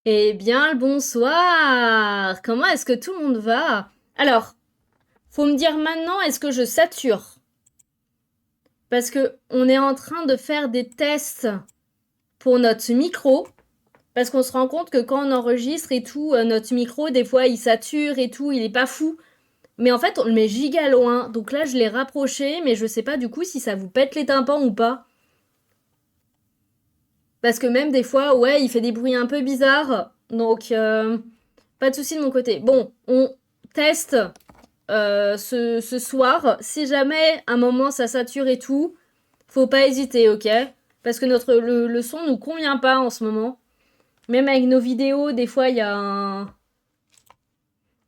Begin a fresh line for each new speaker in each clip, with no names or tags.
Eh bien, le bonsoir! Comment est-ce que tout le monde va? Alors, faut me dire maintenant, est-ce que je sature? Parce que on est en train de faire des tests pour notre micro, parce qu'on se rend compte que quand on enregistre et tout, notre micro, des fois, il sature et tout, il est pas fou. Mais en fait, on le met giga loin. Donc là, je l'ai rapproché, mais je sais pas du coup si ça vous pète les tympans ou pas. Parce que même des fois, ouais, il fait des bruits un peu bizarres. Donc, pas de souci de mon côté. Bon, on teste ce soir. Si jamais un moment ça sature et tout, faut pas hésiter, ok? Parce que le son nous convient pas en ce moment. Même avec nos vidéos, des fois il y a un.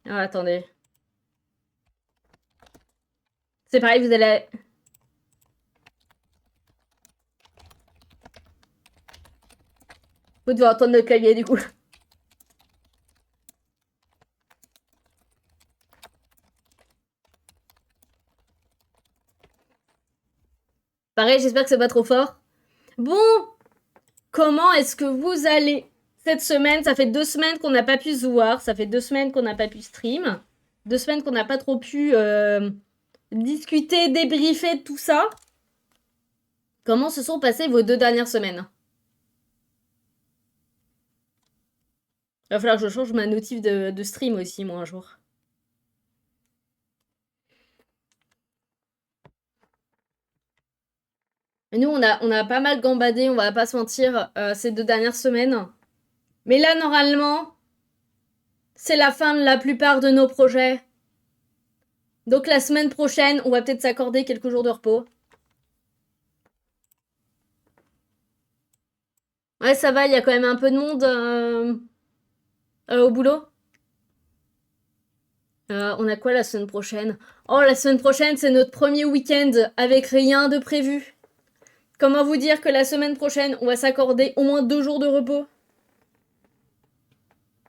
Ah, attendez. C'est pareil, vous allez. Vous devez entendre notre clavier du coup. Pareil, j'espère que c'est pas trop fort. Bon, comment est-ce que vous allez cette semaine? Ça fait 2 semaines qu'on n'a pas pu se voir. Ça fait 2 semaines qu'on n'a pas pu stream. 2 semaines qu'on n'a pas trop pu discuter, débriefer de tout ça. Comment se sont passées vos 2 dernières semaines? Il va falloir que je change ma notif de stream aussi, moi, un jour. Et nous, on a pas mal gambadé, on va pas se mentir, ces 2 dernières semaines. Mais là, normalement, c'est la fin de la plupart de nos projets. Donc la semaine prochaine, on va peut-être s'accorder quelques jours de repos. Ouais, ça va, il y a quand même un peu de monde au boulot. On a quoi la semaine prochaine? Oh, la semaine prochaine, c'est notre premier week-end avec rien de prévu. Comment vous dire que la semaine prochaine, on va s'accorder au moins 2 jours de repos?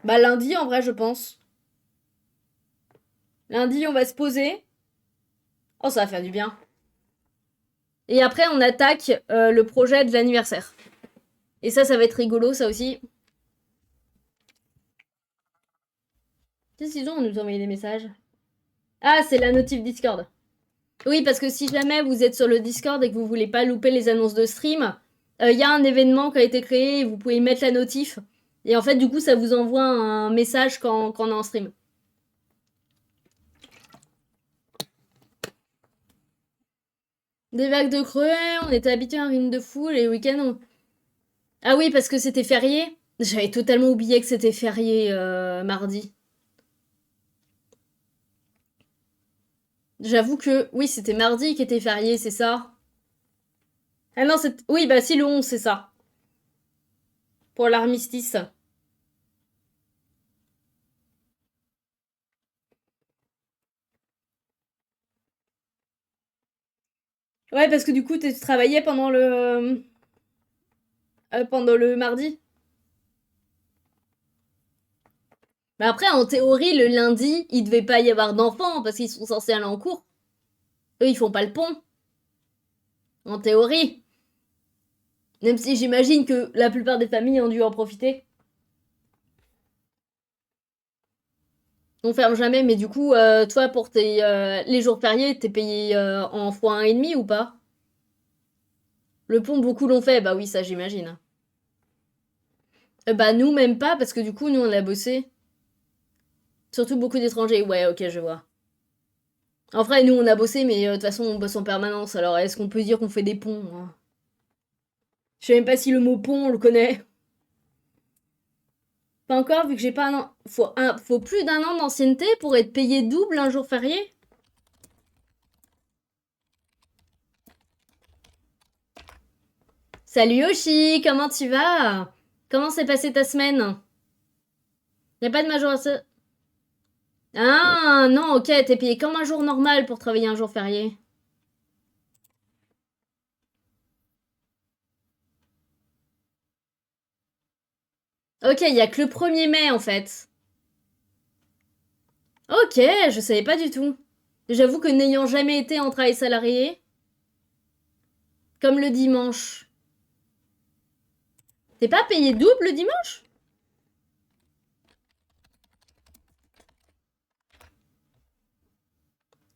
Bah lundi, en vrai, je pense. Lundi, on va se poser. Oh, ça va faire du bien. Et après, on attaque le projet de l'anniversaire. Et ça va être rigolo, ça aussi. Qu'est-ce qu'ils ont à nous envoyer des messages? Ah, c'est la notif Discord. Oui, parce que si jamais vous êtes sur le Discord et que vous voulez pas louper les annonces de stream, il y a un événement qui a été créé et vous pouvez mettre la notif. Et en fait, du coup, ça vous envoie un message quand on est en stream. Des vagues de creux, on était habitué à un rythme de fou, les week-ends. Ah oui, parce que c'était férié. J'avais totalement oublié que c'était férié mardi. J'avoue que oui, c'était mardi qui était férié, c'est ça. Ah non, c'est. Oui, bah si, le 11, c'est ça. Pour l'armistice. Ouais, parce que du coup, tu travaillais pendant le mardi. Mais après, en théorie, le lundi, il devait pas y avoir d'enfants parce qu'ils sont censés aller en cours. Eux, ils font pas le pont. En théorie. Même si j'imagine que la plupart des familles ont dû en profiter. On ferme jamais, mais du coup, toi, pour les jours fériés, t'es payé en fois 1,5 ou pas? Le pont, beaucoup l'ont fait, bah oui, ça j'imagine. Bah nous, même pas, parce que du coup, nous, on a bossé. Surtout beaucoup d'étrangers. Ouais, ok, je vois. En vrai, nous, on a bossé, mais de toute façon, on bosse en permanence. Alors, est-ce qu'on peut dire qu'on fait des ponts, hein? Je sais même pas si le mot pont, on le connaît. Pas encore, vu que j'ai pas un an. Faut plus d'un an d'ancienneté pour être payé double un jour férié? Salut Yoshi, comment tu vas? Comment s'est passée ta semaine? Y a pas de majoration. Ah non, ok, t'es payé comme un jour normal pour travailler un jour férié. Ok, y a que le 1er mai en fait. Ok, je savais pas du tout. J'avoue que n'ayant jamais été en travail salarié, comme le dimanche. T'es pas payé double le dimanche?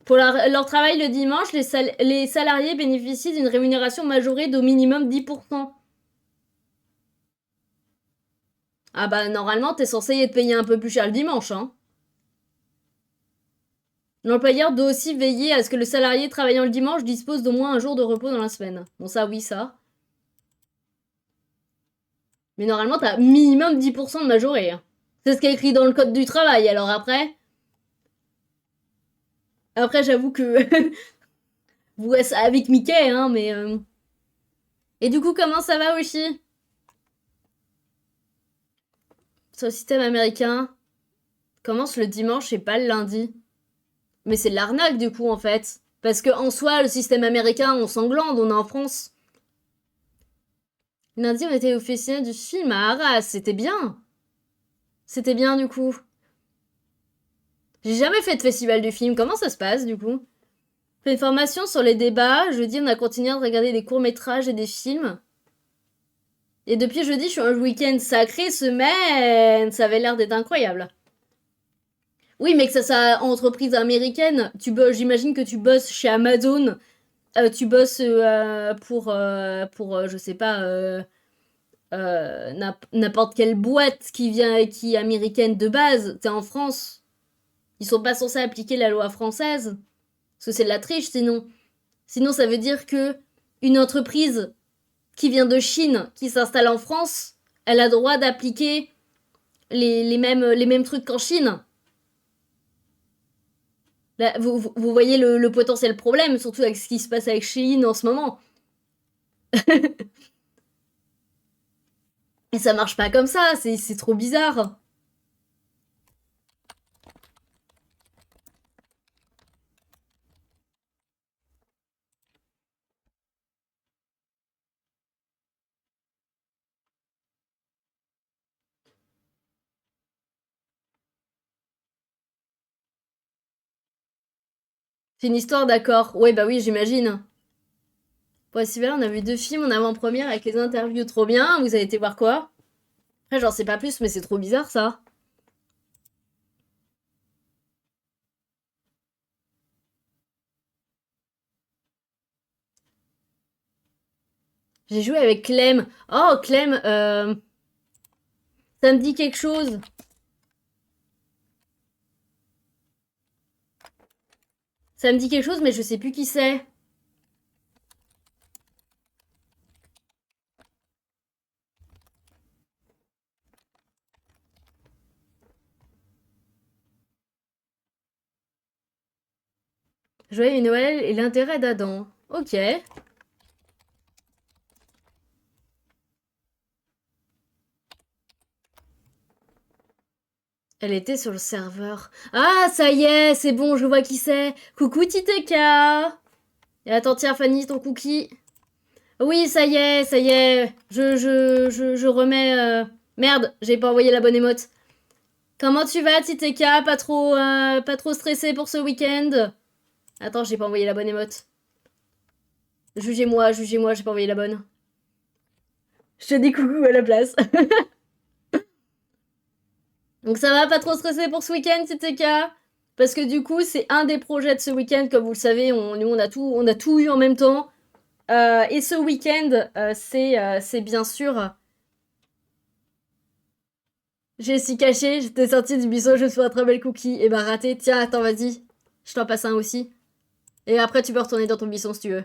Pour leur travail le dimanche, les salariés bénéficient d'une rémunération majorée d'au minimum 10%. Ah bah normalement, t'es censé être payé un peu plus cher le dimanche, hein. L'employeur doit aussi veiller à ce que le salarié travaillant le dimanche dispose d'au moins un jour de repos dans la semaine. Bon ça oui, ça. Mais normalement, t'as minimum 10% de majoré, hein. C'est ce qui est écrit dans le code du travail, alors après... Après, j'avoue que... vous êtes avec Mickey, hein, mais... Et du coup, comment ça va, Oshi? Sur le système américain, commence le dimanche et pas le lundi. Mais c'est de l'arnaque, du coup, en fait. Parce que en soi, le système américain, on s'englande, on est en France. Lundi, on était au festival du film à Arras, c'était bien. C'était bien, du coup. J'ai jamais fait de festival du film, comment ça se passe, du coup? Fait une formation sur les débats, jeudi, on a continué de regarder des courts-métrages et des films. Et depuis jeudi, je suis un week-end sacré, semaine. Ça avait l'air d'être incroyable. Oui, mais que ça entreprise américaine. J'imagine que tu bosses chez Amazon. Tu bosses pour je sais pas, n'importe quelle boîte qui est américaine de base. T'es en France. Ils sont pas censés appliquer la loi française. Parce que c'est de la triche, sinon. Sinon, ça veut dire que une entreprise qui vient de Chine, qui s'installe en France, elle a droit d'appliquer les mêmes trucs qu'en Chine. Là, vous voyez le potentiel problème, surtout avec ce qui se passe avec Chine en ce moment. Et ça marche pas comme ça, c'est trop bizarre. C'est une histoire, d'accord. Ouais, bah oui, j'imagine. Pour Festival, on a vu 2 films en avant-première avec les interviews trop bien. Vous avez été voir quoi? Après, j'en sais pas plus, mais c'est trop bizarre ça. J'ai joué avec Clem. Oh, Clem, ça me dit quelque chose. Ça me dit quelque chose, mais je sais plus qui c'est. Joyeux Noël et l'intérêt d'Adam. Ok. Elle était sur le serveur. Ah, ça y est, c'est bon, je vois qui c'est. Coucou Titeka. Et attends, tiens, Fanny, ton cookie. Oui, ça y est, ça y est. Je remets... Merde, j'ai pas envoyé la bonne émote. Comment tu vas, Titeka? Pas trop stressé pour ce week-end? Attends, j'ai pas envoyé la bonne émote. Jugez-moi, jugez-moi, j'ai pas envoyé la bonne. Je te dis coucou à la place. Donc ça va, pas trop stressé pour ce week-end, Titeka? Parce que du coup, c'est un des projets de ce week-end, comme vous le savez, nous on a tout eu en même temps. Et ce week-end, c'est bien sûr... J'ai si caché, j'étais sortie du buisson, je me suis rattrapé le cookie. Et bah raté, tiens, attends, vas-y. Je t'en passe un aussi. Et après, tu peux retourner dans ton buisson si tu veux.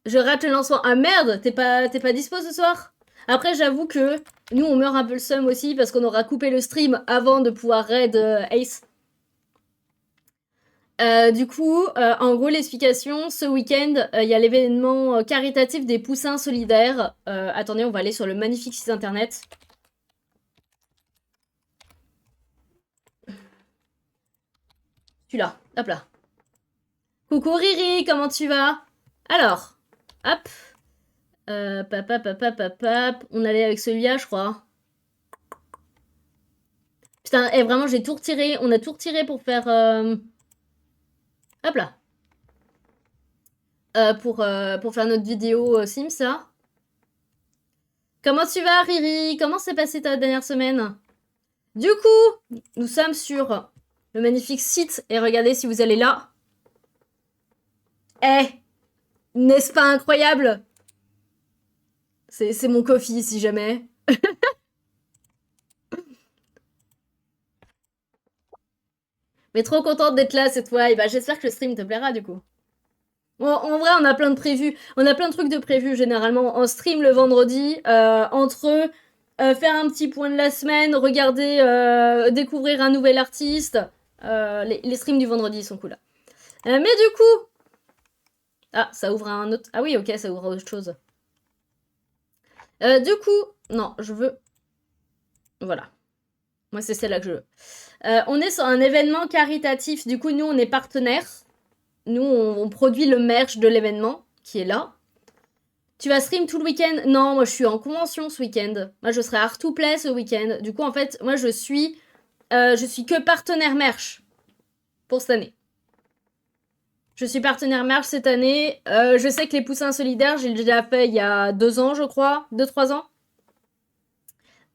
Je rate le lancement. Ah merde, t'es pas dispo ce soir? Après, j'avoue que nous, on meurt un peu le seum aussi parce qu'on aura coupé le stream avant de pouvoir raid Ace. Du coup, en gros, l'explication, ce week-end, il y a l'événement caritatif des poussins solidaires. Attendez, on va aller sur le magnifique site internet. Celui-là, hop là. Coucou Riri, comment tu vas? Alors, hop. On allait avec celui-là, je crois. Putain, vraiment, j'ai tout retiré. On a tout retiré pour faire... Hop là. Pour faire notre vidéo Sims, là. Comment tu vas, Riri? Comment s'est passée ta dernière semaine? Du coup, nous sommes sur le magnifique site. Et regardez si vous allez là. Eh, n'est-ce pas incroyable? C'est mon coffee si jamais. Mais trop contente d'être là cette fois. Et bah j'espère que le stream te plaira du coup. Bon, en vrai, on a plein de prévus. On a plein de trucs de prévus généralement en stream le vendredi. Entre eux, faire un petit point de la semaine, regarder, découvrir un nouvel artiste. Les streams du vendredi sont cool. Mais du coup... Ah, ça ouvre un autre... Ah oui, ok, ça ouvre autre chose. Du coup... Non, je veux... Voilà. Moi, c'est celle-là que je veux. On est sur un événement caritatif. Du coup, nous, on est partenaires. Nous, on produit le merch de l'événement, qui est là. Tu vas stream tout le week-end? Non, moi, je suis en convention ce week-end. Moi, je serai à Art to Play ce week-end. Du coup, en fait, moi, je suis que partenaire merch pour cette année. Je suis partenaire merch cette année. Je sais que les poussins solidaires, j'ai déjà fait il y a 2 ans, je crois. 2-3 ans.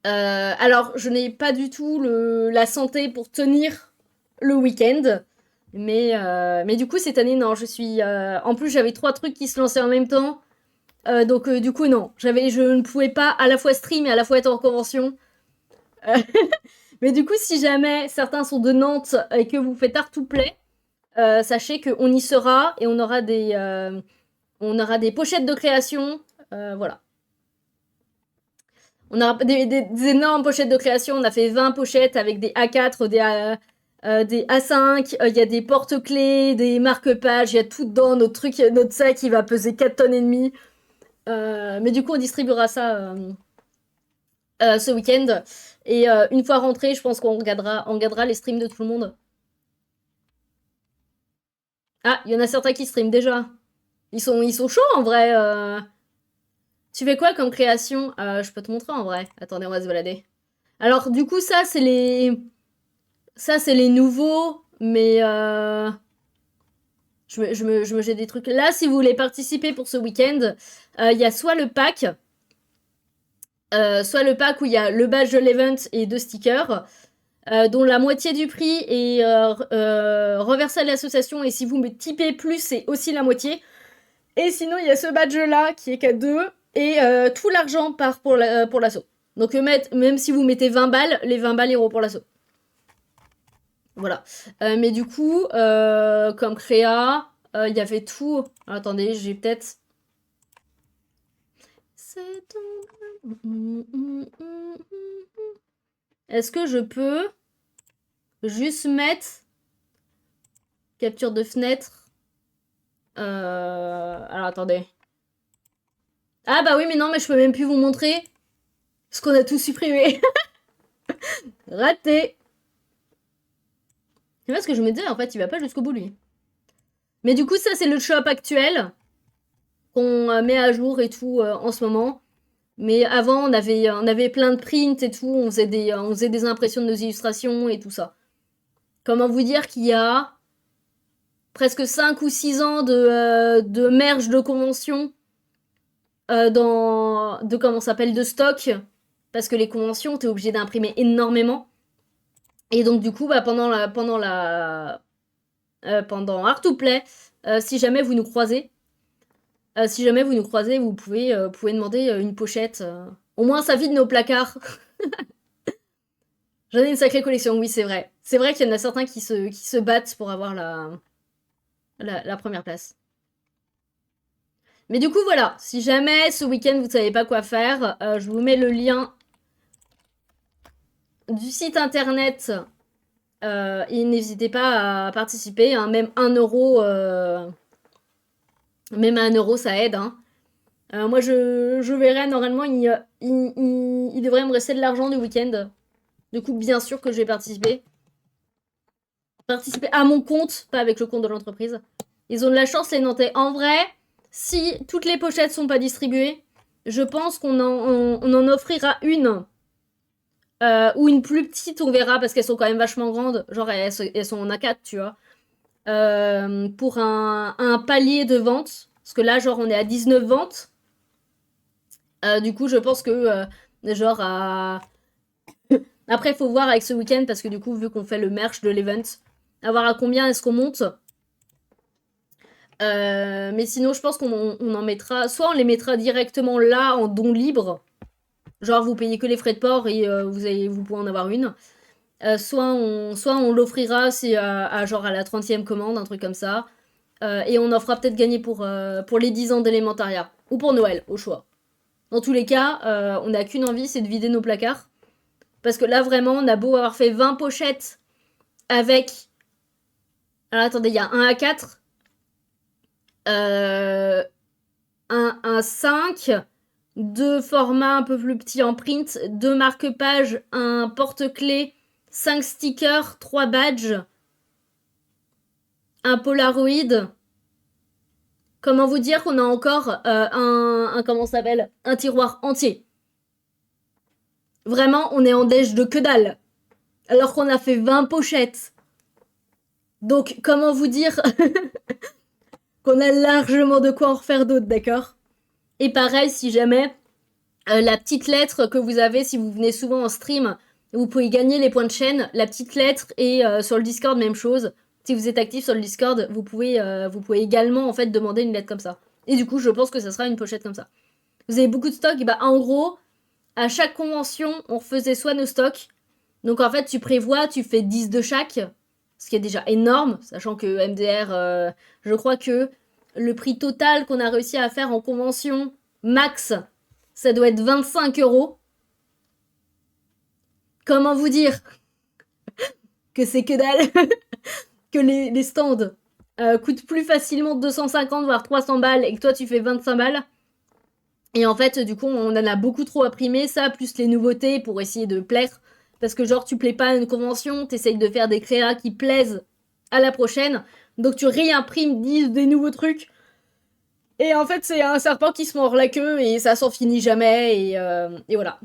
Alors, je n'ai pas du tout la santé pour tenir le week-end. Mais du coup, cette année, non, je suis... En plus, j'avais 3 trucs qui se lançaient en même temps. Donc, du coup, non. Je ne pouvais pas à la fois stream et à la fois être en convention. Mais du coup, si jamais certains sont de Nantes et que vous faites Art to Play, sachez qu'on y sera et on aura des pochettes de création. Voilà. On a des énormes pochettes de création. On a fait 20 pochettes avec des A4, des A5. Il y a des porte-clés, des marque-pages. Il y a tout dedans. Notre sac, il va peser 4 tonnes et demie. Mais du coup, on distribuera ça ce week-end. Et une fois rentré, je pense qu'on regardera les streams de tout le monde. Ah, il y en a certains qui streament déjà. Ils sont chauds en vrai. Tu fais quoi comme création? Je peux te montrer en vrai. Attendez, on va se balader. Alors, du coup, ça, c'est les nouveaux, mais j'ai des trucs. Là, si vous voulez participer pour ce week-end, il y a soit le pack où il y a le badge de l'event et 2 stickers, dont la moitié du prix est reversé à l'association, et si vous me typez plus, c'est aussi la moitié. Et sinon, il y a ce badge-là qui est qu'à 2, et tout l'argent part pour l'asso. Donc même si vous mettez 20 balles, les 20 balles iront pour l'asso. Voilà. Mais du coup, comme créa, il y avait tout. Attendez, j'ai peut-être... Est-ce que je peux juste mettre capture de fenêtre? Alors attendez. Ah bah oui, mais non, mais je peux même plus vous montrer. Parce qu'on a tout supprimé. Raté. C'est pas ce que je me disais, en fait, il va pas jusqu'au bout, lui. Mais du coup, ça, c'est le shop actuel qu'on met à jour et tout en ce moment. Mais avant, on avait plein de prints et tout. On faisait des impressions de nos illustrations et tout ça. Comment vous dire qu'il y a presque 5 ou 6 ans de merge de convention de stock. Parce que les conventions, t'es obligé d'imprimer énormément. Et donc, du coup, bah, pendant Art to Play, si jamais vous nous croisez, vous pouvez demander une pochette. Au moins, ça vide nos placards. J'en ai une sacrée collection, oui, c'est vrai. C'est vrai qu'il y en a certains qui se battent pour avoir la première place. Mais du coup, voilà. Si jamais ce week-end, vous ne savez pas quoi faire, je vous mets le lien du site internet. Et n'hésitez pas à participer. Hein, même 1 euro... Même à 1 euro, ça aide. Hein. Moi, je verrai, normalement, il devrait me rester de l'argent du week-end. Du coup, bien sûr que je vais participer. Participer à mon compte, pas avec le compte de l'entreprise. Ils ont de la chance, les Nantais. En vrai, si toutes les pochettes sont pas distribuées, je pense qu'on en offrira une. Ou une plus petite, on verra, parce qu'elles sont quand même vachement grandes. Genre, elles sont en A4, tu vois. Pour un palier de vente. Parce que là, genre, on est à 19 ventes. Du coup, je pense que, genre, Après, il faut voir avec ce week-end, parce que du coup, vu qu'on fait le merch de l'event, à voir à combien est-ce qu'on monte. Mais sinon, je pense qu'on en mettra... Soit on les mettra directement là, en don libre. Genre, vous payez que les frais de port et vous pouvez en avoir une. Soit on l'offrira, c'est genre à la 30e commande, un truc comme ça. Et on en fera peut-être gagner pour les 10 ans d'élémentariat. Ou pour Noël, au choix. Dans tous les cas, on n'a qu'une envie, c'est de vider nos placards. Parce que là, vraiment, on a beau avoir fait 20 pochettes avec... Alors attendez, il y a un A4, un 5, deux formats un peu plus petits en print, deux marque-pages, un porte-clés, 5 stickers, 3 badges, un Polaroid. Comment vous dire qu'on a encore comment ça s'appelle, un tiroir entier. Vraiment, on est en déj de que dalle. Alors qu'on a fait 20 pochettes. Donc, comment vous dire qu'on a largement de quoi en refaire d'autres, d'accord? Et pareil, si jamais la petite lettre que vous avez, si vous venez souvent en stream, vous pouvez gagner les points de chaîne. La petite lettre et sur le Discord, même chose. Si vous êtes actif sur le Discord, vous pouvez également en fait demander une lettre comme ça. Et du coup, je pense que ça sera une pochette comme ça. Vous avez beaucoup de stocks, et bah en gros, à chaque convention, on refaisait soit nos stocks. Donc en fait, tu prévois, tu fais 10 de chaque, ce qui est déjà énorme, sachant que MDR, je crois que le prix total qu'on a réussi à faire en convention, max, ça doit être 25 €. Comment vous dire que c'est que dalle? Que les stands coûtent plus facilement 250 voire 300 balles et que toi tu fais 25 balles. Et en fait, du coup, on en a beaucoup trop imprimé, ça, plus les nouveautés pour essayer de plaire. Parce que genre, tu plais pas à une convention, t'essayes de faire des créas qui plaisent à la prochaine. Donc tu réimprimes 10 des nouveaux trucs. Et en fait, c'est un serpent qui se mord la queue et ça s'en finit jamais. Et voilà.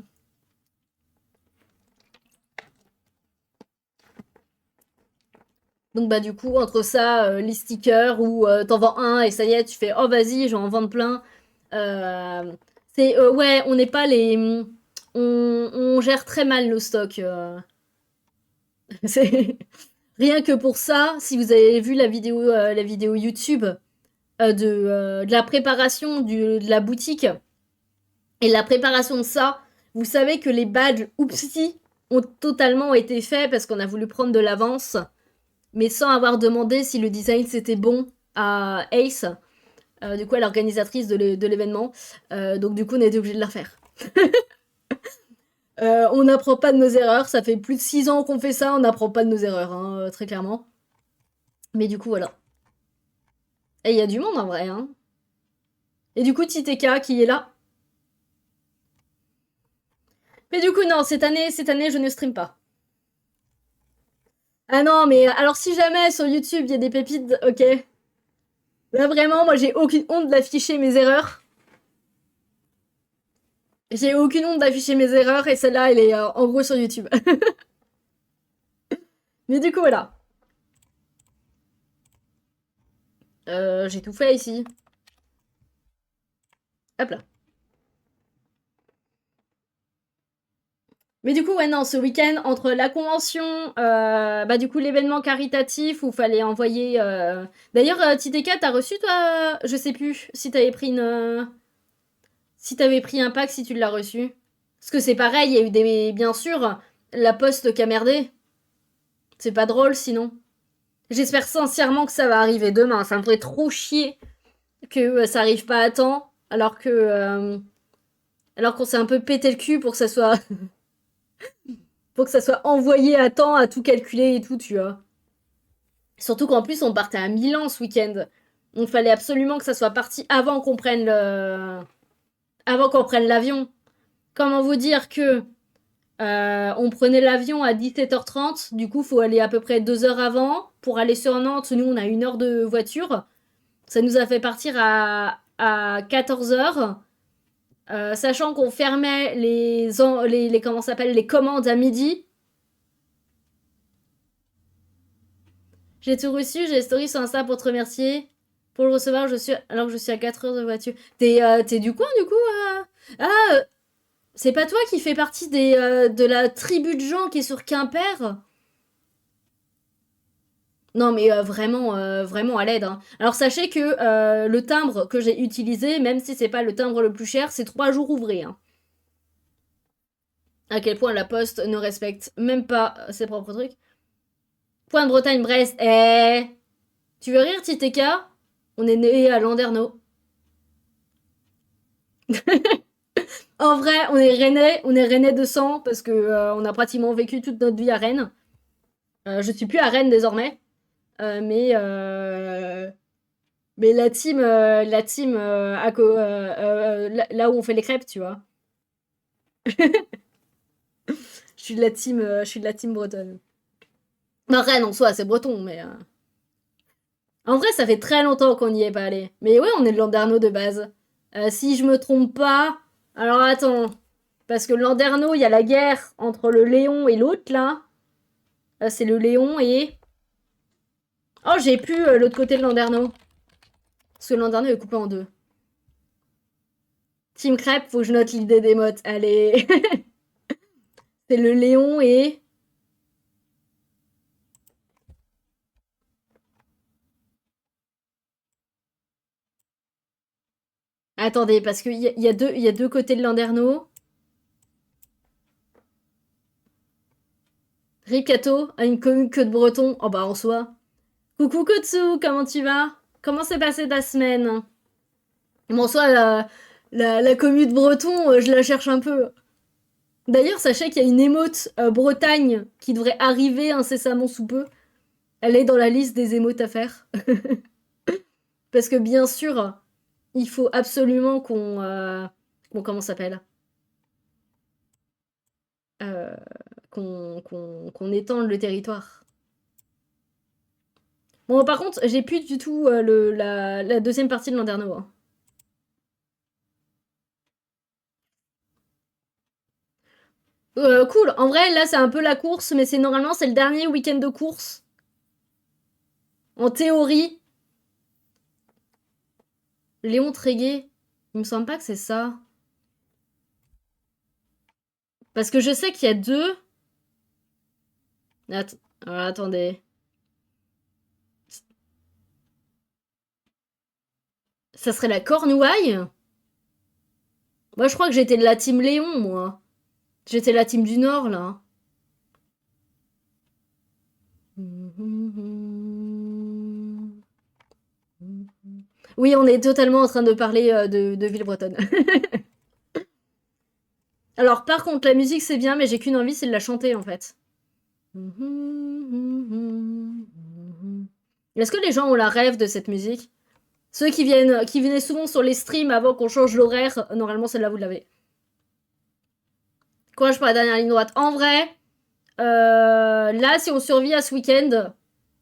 Donc bah du coup, entre ça, les stickers, ou t'en vends un et ça y est, tu fais «Oh vas-y, je vais en vendre plein». Ouais, on n'est pas les... On gère très mal nos stocks. C'est... Rien que pour ça, si vous avez vu la vidéo YouTube de la préparation de la boutique et la préparation de ça, vous savez que les badges Oupsi ont totalement été faits parce qu'on a voulu prendre de l'avance, mais sans avoir demandé si le design c'était bon à Ace, du coup à l'organisatrice de l'événement. Donc du coup on a été obligé de la refaire. On n'apprend pas de nos erreurs, ça fait plus de 6 ans qu'on fait ça, on n'apprend pas de nos erreurs, hein, très clairement. Mais du coup voilà. Et il y a du monde en vrai, hein. Et du coup Titeka qui est là. Mais du coup non, cette année je ne stream pas. Ah non, mais alors si jamais sur YouTube il y a des pépites, ok. Là vraiment, moi j'ai aucune honte d'afficher mes erreurs. J'ai aucune honte d'afficher mes erreurs et celle-là elle est en gros sur YouTube. Mais du coup voilà. J'ai tout fait ici. Hop là. Mais du coup, ouais, non, ce week-end, entre la convention, bah du coup, l'événement caritatif où fallait envoyer... D'ailleurs, TTK, t'as reçu, toi? Je sais plus si t'avais pris une... Si t'avais pris un pack, si tu l'as reçu. Parce que c'est pareil, il y a eu des... Bien sûr, la poste qui a merdé. C'est pas drôle, sinon. J'espère sincèrement que ça va arriver demain. Ça me ferait trop chier que ça arrive pas à temps, alors qu'on s'est un peu pété le cul pour que ça soit... pour que ça soit envoyé à temps, à tout calculer et tout, tu vois. Surtout qu'en plus, on partait à Milan ce week-end. Donc, fallait absolument que ça soit parti avant qu'on prenne l'avion. Comment vous dire que on prenait l'avion à 17h30, du coup, faut aller à peu près 2 heures avant. Pour aller sur Nantes, nous, on a 1 heure de voiture. Ça nous a fait partir à 14h. Sachant qu'on fermait comment s'appelle, les commandes à midi. J'ai tout reçu, j'ai les stories sur Insta pour te remercier. Pour le recevoir, alors que je suis à 4 heures de voiture. T'es du coin, du coup Ah, C'est pas toi qui fais partie de la tribu de gens qui est sur Quimper? Non, mais vraiment, vraiment à l'aide, hein. Alors sachez que le timbre que j'ai utilisé, même si c'est pas le timbre le plus cher, c'est 3 jours ouvrés, hein. À quel point la Poste ne respecte même pas ses propres trucs. Point de Bretagne-Brest, tu veux rire, Titeka? On est né à Landerneau. En vrai, on est rennais de sang parce que on a pratiquement vécu toute notre vie à Rennes. Je suis plus à Rennes désormais, euh, mais euh, mais la team là où on fait les crêpes, tu vois. Je suis de la team bretonne. Non, Rennes en soi, c'est breton, mais en vrai, ça fait très longtemps qu'on n'y est pas allé. Mais ouais, on est de Landerneau de base. Si je me trompe pas, alors attends, parce que Landerneau, il y a la guerre entre le Léon et l'autre là. C'est le Léon et oh, j'ai plus l'autre côté de Landerneau. Parce que Landerneau est coupé en deux. Team Crêpe, faut que je note l'idée des mots. Allez. C'est le Léon et... Attendez, parce qu'il y a deux côtés de Landerneau. Ripcato a une commune que de breton. Oh bah en soi. Coucou Kotsu, comment tu vas? Comment s'est passée ta semaine? Bon, en soi, la commune de breton, je la cherche un peu. D'ailleurs, sachez qu'il y a une émote Bretagne qui devrait arriver incessamment sous peu. Elle est dans la liste des émotes à faire. Parce que bien sûr, il faut absolument qu'on... bon, comment ça s'appelle euh, qu'on étende le territoire. Bon, par contre, j'ai plus du tout la deuxième partie de Landerneau, hein. Cool. En vrai, là, c'est un peu la course, mais c'est normalement, c'est le dernier week-end de course. En théorie, Léon Tréguet, il me semble pas que c'est ça. Parce que je sais qu'il y a deux... Attendez. Ça serait la Cornouaille? Moi, je crois que j'étais de la team Léon, moi. J'étais la team du Nord, là. Oui, on est totalement en train de parler de Villebretonne. Alors, par contre, la musique, c'est bien, mais j'ai qu'une envie, c'est de la chanter, en fait. Est-ce que les gens ont la rêve de cette musique? Ceux qui venaient souvent sur les streams avant qu'on change l'horaire, normalement, celle-là, vous l'avez. Courage pour la dernière ligne droite. En vrai, là, si on survit à ce week-end,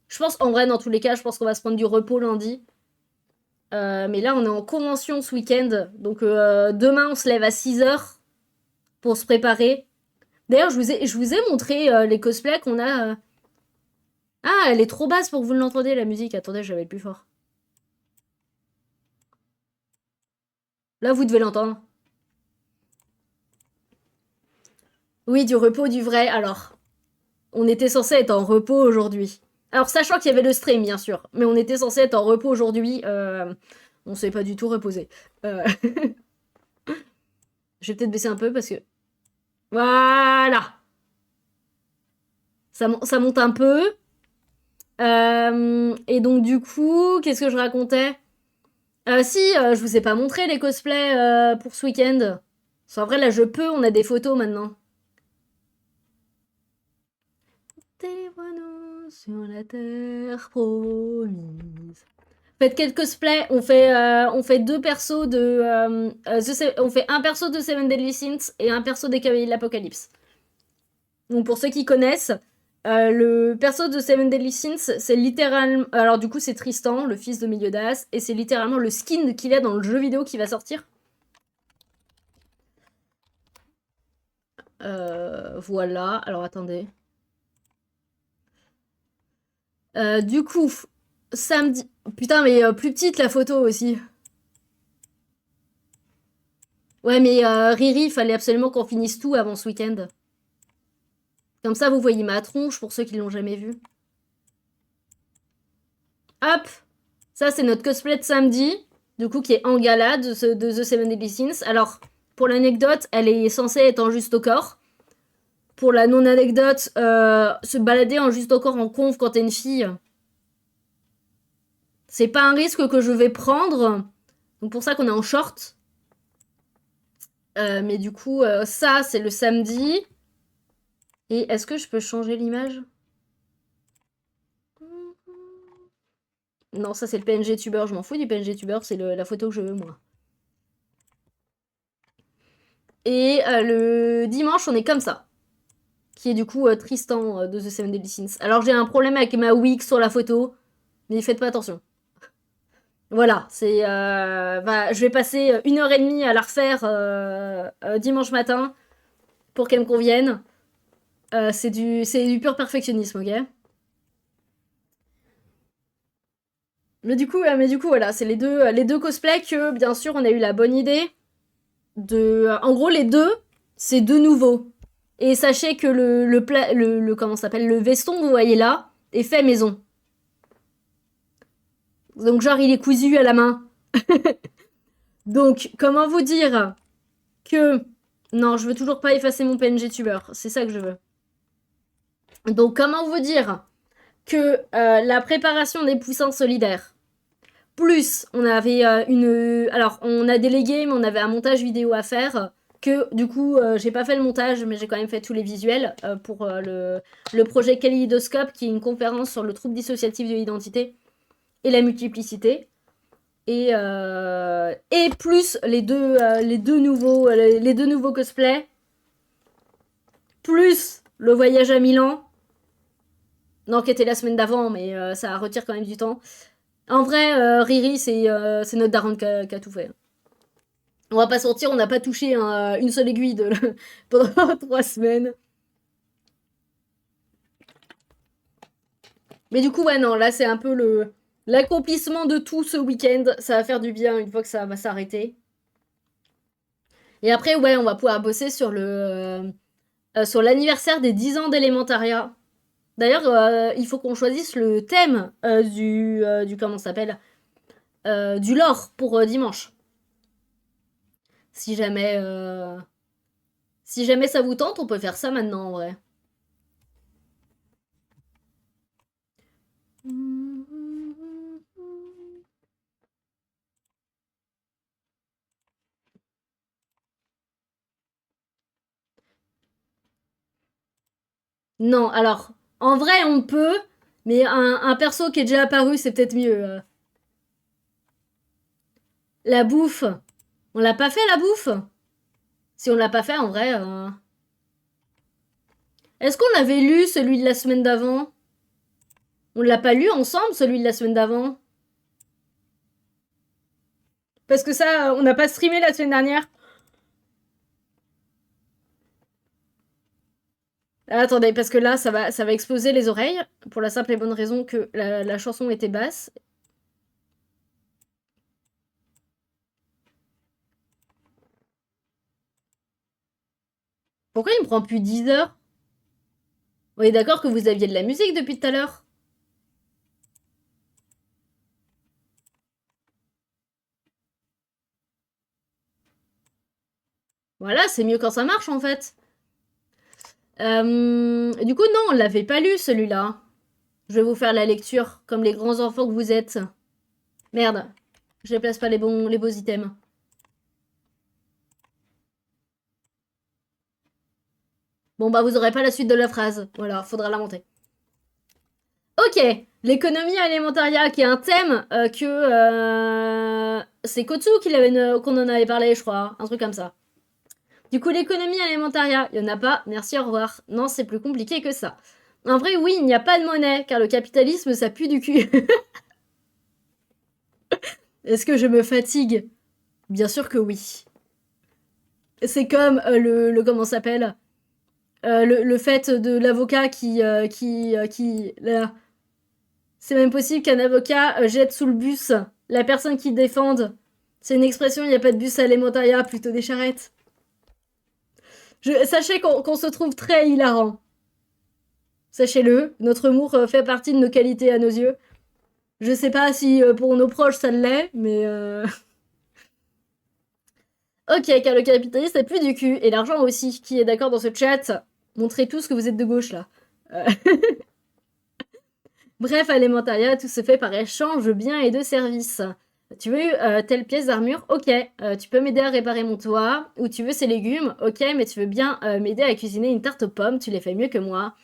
je pense, en vrai, dans tous les cas, je pense qu'on va se prendre du repos lundi. Mais là, on est en convention ce week-end. Donc, demain, on se lève à 6h pour se préparer. D'ailleurs, je vous ai montré les cosplays qu'on a. Ah, elle est trop basse pour que vous l'entendiez, la musique. Attendez, je vais être plus fort. Là, vous devez l'entendre. Oui, du repos, du vrai. Alors, on était censé être en repos aujourd'hui. Alors, sachant qu'il y avait le stream, bien sûr. Mais on était censé être en repos aujourd'hui. On s'est pas du tout reposé. Je vais peut-être baisser un peu parce que... Voilà. Ça monte un peu. Et donc, du coup, qu'est-ce que je racontais? Si, je vous ai pas montré les cosplays pour ce week-end. En vrai, là, je peux, on a des photos maintenant. Téléphone sur la terre promise. Faites quelques cosplays, on fait deux persos de... on fait un perso de Seven Deadly Sins et un perso des Cavaliers de l'Apocalypse. Donc pour ceux qui connaissent, le perso de Seven Deadly Sins, c'est littéralement... Alors du coup c'est Tristan, le fils de Meliodas, et c'est littéralement le skin qu'il a dans le jeu vidéo qui va sortir. Voilà, alors attendez. Du coup, samedi... Putain mais plus petite la photo aussi. Ouais, mais Riri, il fallait absolument qu'on finisse tout avant ce week-end. Comme ça, vous voyez ma tronche pour ceux qui l'ont jamais vue. Hop! Ça, c'est notre cosplay de samedi. Du coup, qui est en gala de The Seven Deadly Sins. Alors, pour l'anecdote, elle est censée être en juste au corps. Pour la non-anecdote, se balader en juste au corps en conf quand t'es une fille, c'est pas un risque que je vais prendre. Donc pour ça qu'on est en short. Mais du coup, ça, c'est le samedi. Et est-ce que je peux changer l'image? Non, ça c'est le PNG tuber. Je m'en fous du PNG tuber, c'est la photo que je veux, moi. Et le dimanche, on est comme ça. Qui est du coup Tristan de The Seven Deadly Sins. Alors j'ai un problème avec ma wig sur la photo. Mais faites pas attention. Voilà, c'est. Je vais passer 1 heure et demie à la refaire dimanche matin pour qu'elle me convienne. C'est du pur perfectionnisme, ok? Mais du coup, voilà, c'est les deux cosplays que, bien sûr, on a eu la bonne idée de. En gros, les deux, c'est deux nouveaux. Et sachez que comment ça s'appelle, le veston que vous voyez là est fait maison. Donc, genre, il est cousu à la main. Donc, comment vous dire que. Non, je veux toujours pas effacer mon PNG tuber. C'est ça que je veux. Donc, comment vous dire que la préparation des poussins solidaires, plus on avait Alors, on a délégué, mais on avait un montage vidéo à faire. Que du coup, j'ai pas fait le montage, mais j'ai quand même fait tous les visuels pour le projet Kaleidoscope, qui est une conférence sur le trouble dissociatif de l'identité et la multiplicité. Et plus les deux nouveaux cosplays, plus le voyage à Milan. Non, qui était la semaine d'avant, mais ça retire quand même du temps. En vrai, Riri, c'est notre daronne qui a tout fait. On va pas sortir, on n'a pas touché une seule aiguille pendant 3 semaines. Mais du coup, ouais, non, là, c'est un peu l'accomplissement de tout ce week-end. Ça va faire du bien une fois que ça va s'arrêter. Et après, ouais, on va pouvoir bosser sur l'anniversaire des 10 ans d'élémentariat. D'ailleurs, il faut qu'on choisisse le thème du comment ça s'appelle du lore pour dimanche. Si jamais, si jamais ça vous tente, on peut faire ça maintenant en vrai. Non, alors, en vrai, on peut, mais un perso qui est déjà apparu, c'est peut-être mieux. La bouffe. On l'a pas fait, la bouffe? Si on l'a pas fait, en vrai. Est-ce qu'on avait lu celui de la semaine d'avant? On l'a pas lu ensemble, celui de la semaine d'avant? Parce que ça, on n'a pas streamé la semaine dernière. Ah, attendez, parce que là, ça va exploser les oreilles, pour la simple et bonne raison que la chanson était basse. Pourquoi il me prend plus 10 heures? On est d'accord que vous aviez de la musique depuis tout à l'heure? Voilà, c'est mieux quand ça marche en fait. Du coup, non, on l'avait pas lu celui-là. Je vais vous faire la lecture, comme les grands enfants que vous êtes. Merde, je ne place pas les beaux items. Bon, bah, vous aurez pas la suite de la phrase. Voilà, faudra l'inventer. Ok, l'économie alimentariat, qui est un thème c'est Kotsu qu'on en avait parlé, je crois. Un truc comme ça. Du coup, l'économie alimentariat, il n'y en a pas. Merci, au revoir. Non, c'est plus compliqué que ça. En vrai, oui, il n'y a pas de monnaie, car le capitalisme, ça pue du cul. Est-ce que je me fatigue? Bien sûr que oui. C'est comme comment ça s'appelle le fait de l'avocat c'est même possible qu'un avocat jette sous le bus la personne qui défende C'est une expression, il n'y a pas de bus à l'émentariat, plutôt des charrettes. Sachez qu'on se trouve très hilarant. Sachez-le, notre humour fait partie de nos qualités à nos yeux. Je sais pas si pour nos proches ça l'est, mais Ok, car le capitalisme c'est plus du cul, et l'argent aussi. Qui est d'accord dans ce chat? Montrez tous que vous êtes de gauche, là. Euh, Bref, Alimentaria, tout se fait par échange de biens et de services. Tu veux telle pièce d'armure? Ok. Tu peux m'aider à réparer mon toit? Ou tu veux ces légumes? Ok, mais tu veux bien m'aider à cuisiner une tarte aux pommes? Tu les fais mieux que moi.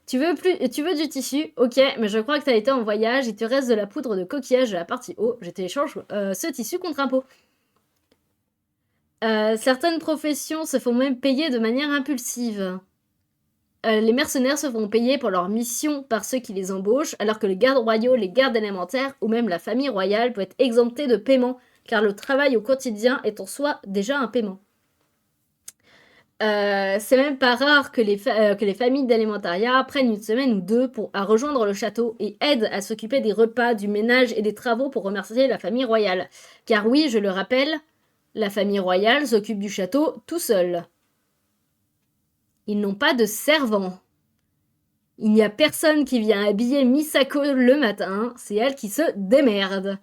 Tu veux du tissu? Ok, mais je crois que t'as été en voyage, il te reste de la poudre de coquillage à la partie haut. Je t'échange ce tissu contre un pot. Certaines professions se font même payer de manière impulsive. Les mercenaires se font payer pour leur mission par ceux qui les embauchent, alors que les gardes royaux, les gardes élémentaires ou même la famille royale peut être exemptée de paiement, car le travail au quotidien est en soi déjà un paiement. C'est même pas rare que les familles d'alimentaria prennent une semaine ou deux à rejoindre le château et aident à s'occuper des repas, du ménage et des travaux pour remercier la famille royale. Car oui, je le rappelle, la famille royale s'occupe du château tout seul. Ils n'ont pas de servant. Il n'y a personne qui vient habiller Misako le matin, c'est elle qui se démerde.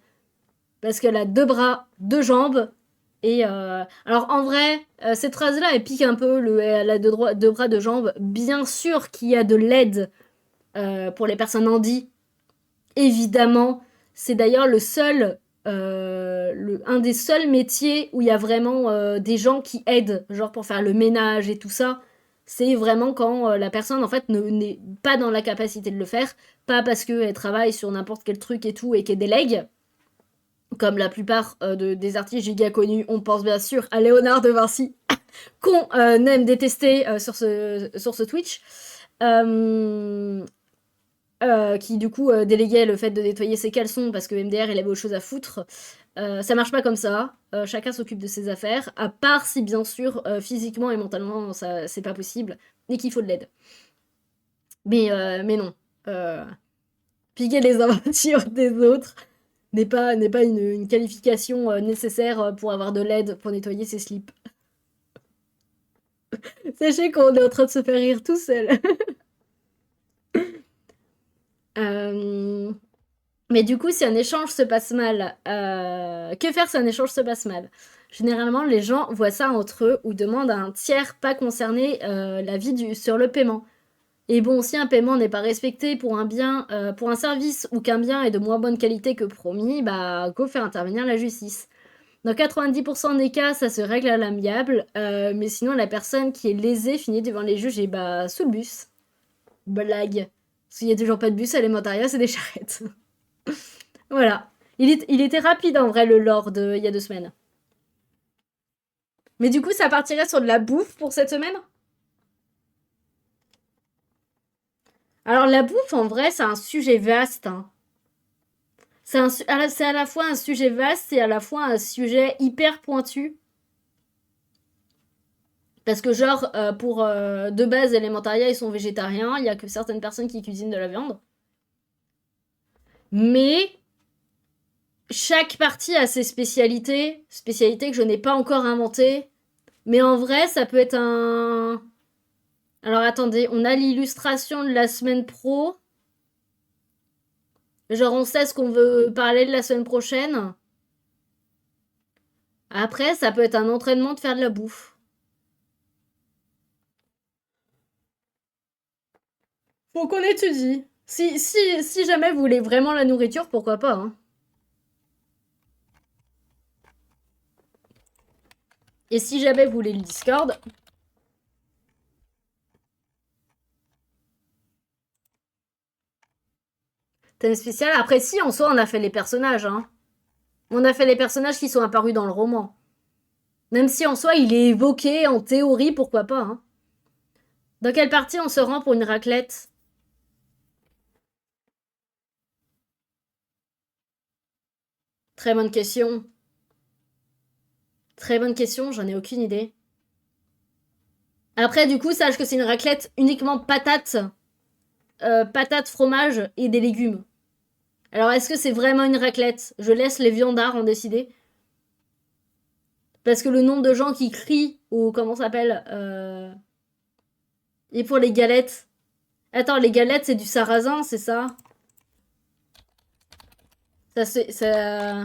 Parce qu'elle a 2 bras, 2 jambes, et alors en vrai, cette phrase-là, elle pique un peu, elle a 2 bras, 2 jambes. Bien sûr qu'il y a de l'aide pour les personnes handies, évidemment. C'est d'ailleurs un des seuls métiers où il y a vraiment des gens qui aident, genre pour faire le ménage et tout ça. C'est vraiment quand la personne en fait n'est pas dans la capacité de le faire, pas parce qu'elle travaille sur n'importe quel truc et tout et qu'elle délègue, comme la plupart des artistes giga connus. On pense bien sûr à Léonard de Vinci, qu'on aime détester sur ce Twitch. Qui du coup déléguait le fait de nettoyer ses caleçons parce que MDR il avait autre chose à foutre. Ça marche pas comme ça. Chacun s'occupe de ses affaires, à part si bien sûr physiquement et mentalement ça c'est pas possible et qu'il faut de l'aide. Mais non. Piquer les aventures des autres n'est pas une qualification nécessaire pour avoir de l'aide pour nettoyer ses slips. Sachez qu'on est en train de se faire rire tout seul. Mais du coup, si un échange se passe mal, que faire si un échange se passe mal? Généralement, les gens voient ça entre eux ou demandent à un tiers pas concerné l'avis sur le paiement. Et bon, si un paiement n'est pas respecté pour un bien, pour un service ou qu'un bien est de moins bonne qualité que promis, bah go faire intervenir la justice. Dans 90% des cas, ça se règle à l'amiable, mais sinon la personne qui est lésée finit devant les juges et bah sous le bus. Blague. S'il y a toujours pas de bus à l'émentariat, c'est des charrettes. Voilà. Il était rapide en vrai le lore il y a 2 semaines. Mais du coup, ça partirait sur de la bouffe pour cette semaine? Alors la bouffe, en vrai, c'est un sujet vaste. Hein. C'est à la fois un sujet vaste et à la fois un sujet hyper pointu. Parce que genre, pour de base, Elementaria, ils sont végétariens. Il y a que certaines personnes qui cuisinent de la viande. Mais chaque partie a ses spécialités. Spécialités que je n'ai pas encore inventées. Mais en vrai, ça peut être un... Alors attendez, on a l'illustration de la semaine pro. Genre on sait ce qu'on veut parler de la semaine prochaine. Après, ça peut être un entraînement de faire de la bouffe. Faut qu'on étudie. Si jamais vous voulez vraiment la nourriture, pourquoi pas, hein. Et si jamais vous voulez le Discord... Thème spécial. Après, si, en soi, on a fait les personnages, hein. On a fait les personnages qui sont apparus dans le roman. Même si, en soi, il est évoqué, en théorie, pourquoi pas, hein. Dans quelle partie on se rend pour une raclette? Très bonne question. Très bonne question, j'en ai aucune idée. Après, du coup, sache que c'est une raclette uniquement patates, patates, fromage et des légumes. Alors, est-ce que c'est vraiment une raclette? Je laisse les viandards en décider. Parce que le nombre de gens qui crient, ou comment ça s'appelle, et pour les galettes. Attends, les galettes, c'est du sarrasin, c'est ça? Ça, c'est... Ça...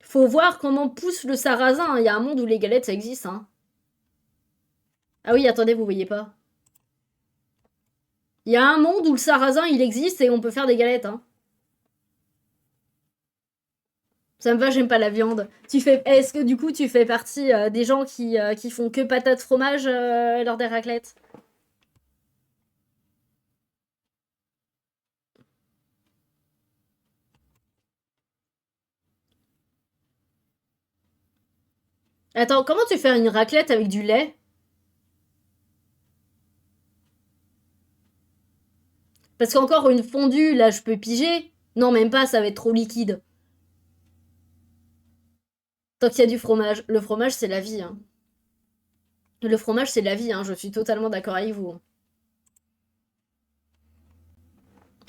Faut voir comment pousse le sarrasin. Il y a un monde où les galettes, ça existe, hein. Ah oui, attendez, vous voyez pas. Il y a un monde où le sarrasin, il existe et on peut faire des galettes, hein. Ça me va, j'aime pas la viande. Est-ce que du coup, tu fais partie des gens qui font que patates fromage lors des raclettes? Attends, comment tu fais une raclette avec du lait? Parce qu'encore une fondue, là, je peux piger. Non, même pas, ça va être trop liquide. Tant qu'il y a du fromage. Le fromage, c'est la vie, hein. Le fromage, c'est la vie, hein. Je suis totalement d'accord avec vous.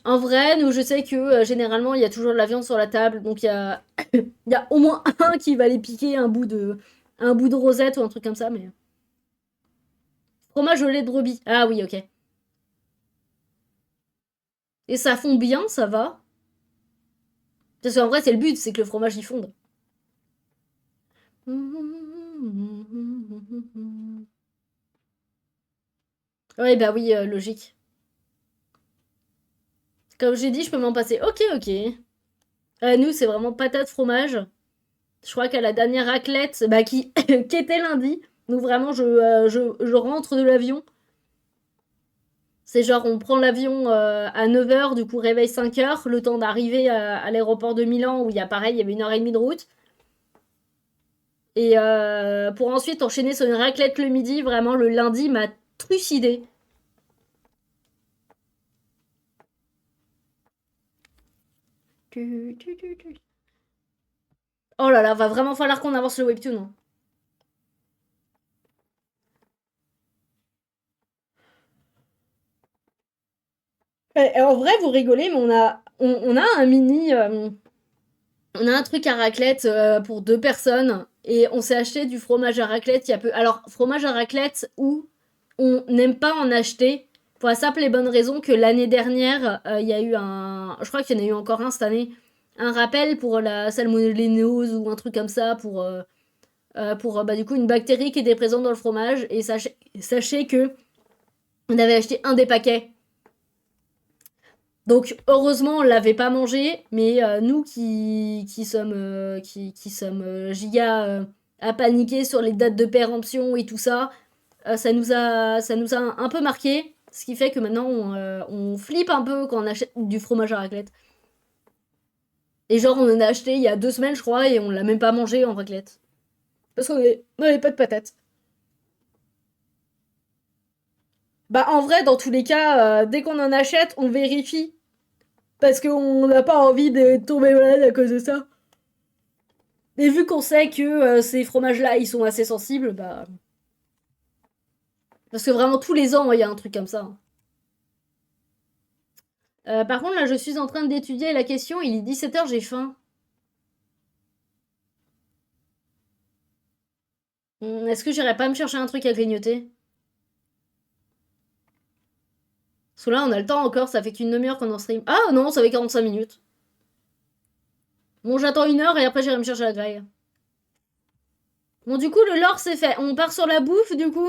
En vrai, nous, je sais que généralement, il y a toujours de la viande sur la table. Donc, il y a au moins un qui va aller piquer un bout de rosette ou un truc comme ça. Mais fromage au lait de brebis. Ah oui, ok. Et ça fond bien, ça va. Parce qu'en vrai, c'est le but, c'est que le fromage y fonde. Ouais, bah oui, logique. Comme j'ai dit, je peux m'en passer. Ok, ok. Nous, c'est vraiment patate fromage. Je crois qu'à la dernière raclette, bah, qui était lundi. Donc vraiment, je rentre de l'avion. C'est genre, on prend l'avion à 9h, du coup, réveil 5h, le temps d'arriver à l'aéroport de Milan, où il y a pareil, il y avait 1h30 de route. Et pour ensuite enchaîner sur une raclette le midi, vraiment, le lundi m'a trucidé. Oh là là, va vraiment falloir qu'on avance le webtoon, hein. En vrai, vous rigolez, mais on a un mini. On a un truc à raclette pour 2 personnes. Et on s'est acheté du fromage à raclette il y a peu. Alors, fromage à raclette où on n'aime pas en acheter. Pour la simple et bonne raison que l'année dernière, il y a eu un. Je crois qu'il y en a eu encore un cette année. Un rappel pour la salmonellose ou un truc comme ça. Pour bah, du coup, une bactérie qui était présente dans le fromage. Et sachez que on avait acheté un des paquets. Donc heureusement on l'avait pas mangé, mais nous qui sommes giga à paniquer sur les dates de péremption et tout ça, ça nous a un peu marqué, ce qui fait que maintenant on flippe un peu quand on achète du fromage à raclette. Et genre on en a acheté il y a 2 semaines je crois et on l'a même pas mangé en raclette. Parce on avait pas de patates. Bah en vrai dans tous les cas, dès qu'on en achète on vérifie. Parce qu'on n'a pas envie de tomber malade à cause de ça. Et vu qu'on sait que ces fromages-là, ils sont assez sensibles, bah... Parce que vraiment, tous les ans, il y a un truc comme ça, hein. Par contre, là, je suis en train d'étudier la question. Il est 17h, j'ai faim. Est-ce que j'irais pas me chercher un truc à grignoter? Parce que là, on a le temps encore. Ça fait qu'une demi-heure qu'on en stream. Ah non, ça fait 45 minutes. Bon, j'attends 1 heure et après, j'irai me chercher la graille. Bon, du coup, le lore, c'est fait. On part sur la bouffe, du coup.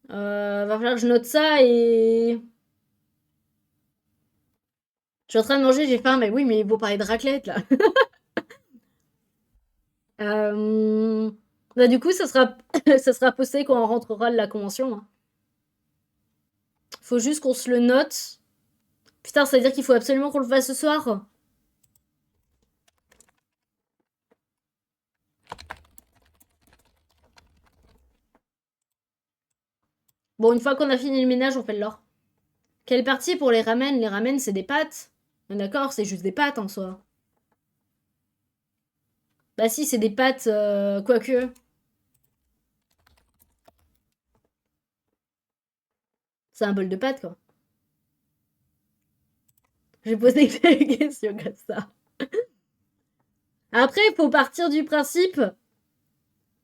Va falloir que je note ça et... Je suis en train de manger, j'ai faim, mais oui, mais il faut parler de raclette, là. Euh, Bah, du coup, ça sera... ça sera posté quand on rentrera de la convention, hein. Faut juste qu'on se le note. Putain, ça veut dire qu'il faut absolument qu'on le fasse ce soir. Bon, une fois qu'on a fini le ménage, on fait le lore. Quelle partie pour les ramen? Les ramen, c'est des pâtes. D'accord, c'est juste des pâtes en soi. Bah si, c'est des pâtes, quoique. C'est un bol de pâtes, quoi. J'ai posé des questions comme ça. Après, il faut partir du principe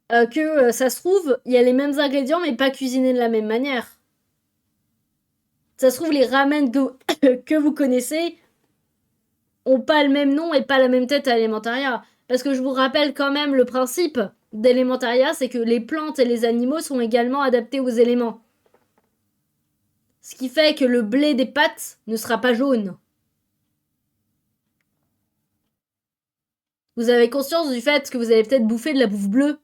que ça se trouve, il y a les mêmes ingrédients, mais pas cuisinés de la même manière. Ça se trouve, les ramen que vous connaissez ont pas le même nom et pas la même tête à Elementaria. Parce que je vous rappelle quand même le principe d'Elementaria, c'est que les plantes et les animaux sont également adaptés aux éléments. Ce qui fait que le blé des pâtes ne sera pas jaune. Vous avez conscience du fait que vous allez peut-être bouffer de la bouffe bleue.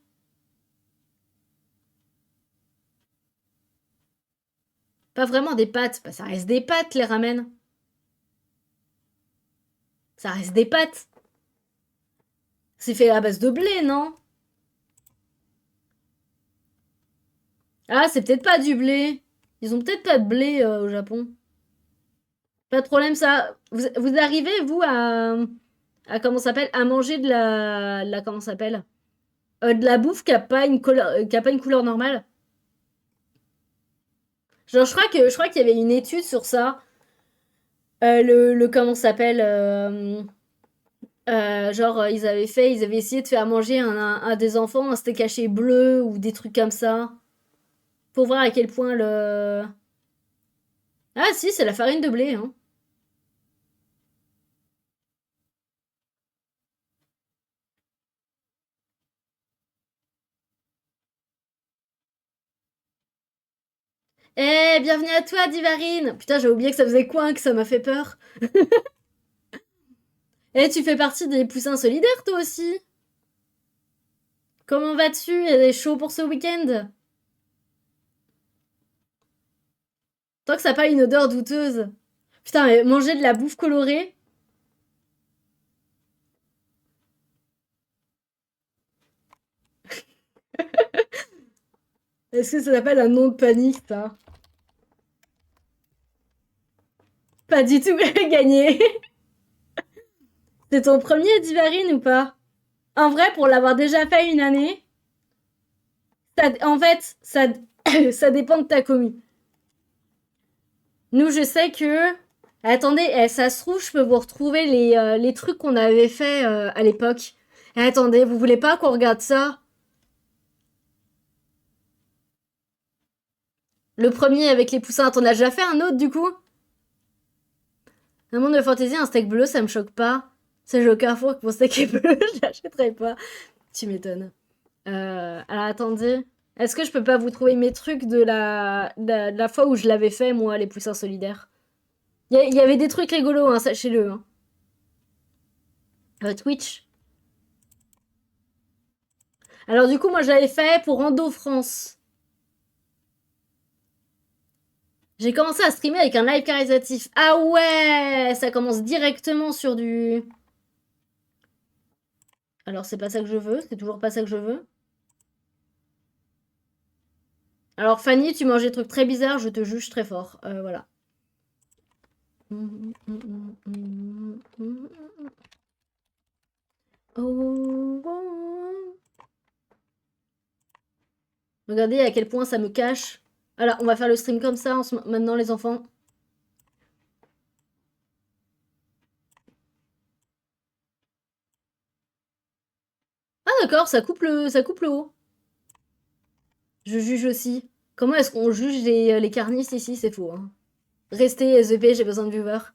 Pas vraiment des pâtes. Bah, ça reste des pâtes, les ramen. Ça reste des pâtes. C'est fait à base de blé, non? Ah, c'est peut-être pas du blé. Ils ont peut-être pas de blé au Japon. Pas de problème, ça. Vous arrivez, vous, à comment ça s'appelle, à manger de la comment ça s'appelle, de la bouffe qui a pas une couleur normale. Genre, je crois qu'il y avait une étude sur ça. Le comment ça s'appelle, genre, ils avaient essayé de faire manger à des enfants un steak haché bleu ou des trucs comme ça. Pour voir à quel point le... Ah si, c'est la farine de blé, hein. Eh, bienvenue à toi, Divarine! Putain, j'ai oublié que ça faisait coin, que ça m'a fait peur. Eh, tu fais partie des poussins solidaires, toi aussi? Comment vas-tu? Elle est chaud pour ce week-end? Tant que ça n'a pas une odeur douteuse. Putain, mais manger de la bouffe colorée. Est-ce que ça s'appelle un nom de panique, ça? Pas du tout gagné. C'est ton premier Divarine ou pas? En vrai, pour l'avoir déjà fait une année, en fait, ça dépend de ta commu. Nous, je sais que... Attendez, ça se trouve, je peux vous retrouver les trucs qu'on avait fait à l'époque. Attendez, vous voulez pas qu'on regarde ça? Le premier avec les poussins, t'en as déjà fait un autre du coup? Un monde de fantasy, un steak bleu, ça me choque pas. C'est au Carrefour que mon steak est bleu, je l'achèterai pas. Tu m'étonnes. Alors attendez. Est-ce que je peux pas vous trouver mes trucs de la fois où je l'avais fait, moi, les poussins solidaires? Il y avait des trucs rigolos, hein, sachez-le. Hein. Twitch. Alors du coup, moi, j'avais fait pour Endo France. J'ai commencé à streamer avec un live caritatif. Ah ouais, ça commence directement sur du... Alors c'est pas ça que je veux, c'est toujours pas ça que je veux. Alors Fanny, tu manges des trucs très bizarres, je te juge très fort. Voilà. Oh. Regardez à quel point ça me cache. Alors, on va faire le stream comme ça maintenant, les enfants. Ah d'accord, ça coupe le haut. Je juge aussi. Comment est-ce qu'on juge les carnistes ici? C'est faux. Hein. Restez SVP, j'ai besoin de viewers.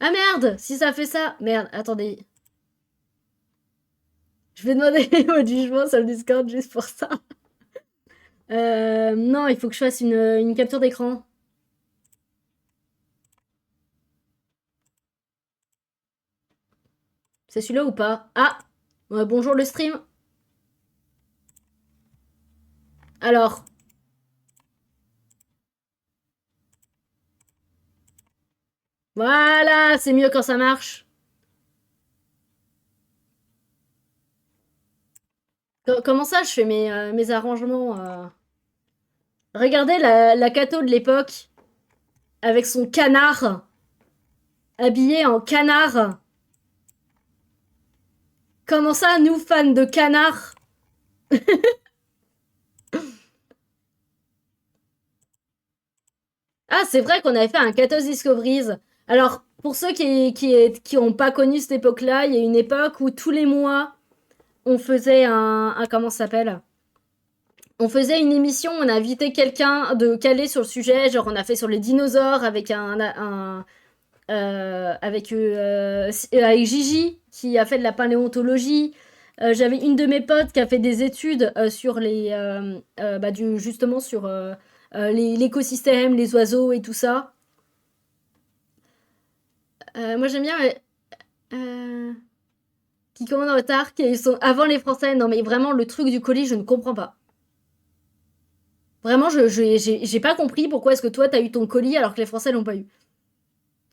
Ah merde! Si ça fait ça... Merde, attendez. Je vais demander votre jugement sur le Discord juste pour ça. Non, il faut que je fasse une capture d'écran. C'est celui-là ou pas? Ah! Bonjour le stream. Alors. Voilà, c'est mieux quand ça marche. Comment ça, je fais mes arrangements Regardez la Cato de l'époque, avec son canard, habillé en canard. Comment ça, nous, fans de canard? Ah, c'est vrai qu'on avait fait un 14 Discoveries. Alors, pour ceux qui ont pas connu cette époque-là, il y a une époque où tous les mois, on faisait comment ça s'appelle? On faisait une émission, on a invité quelqu'un de calé sur le sujet, genre on a fait sur les dinosaures avec avec Gigi qui a fait de la paléontologie. J'avais une de mes potes qui a fait des études sur justement sur l'écosystème, les oiseaux et tout ça. Moi j'aime bien qui commandent en retard, qui sont avant les Français. Non mais vraiment le truc du colis, je ne comprends pas. Vraiment, j'ai pas compris pourquoi est-ce que toi t'as eu ton colis alors que les Français l'ont pas eu.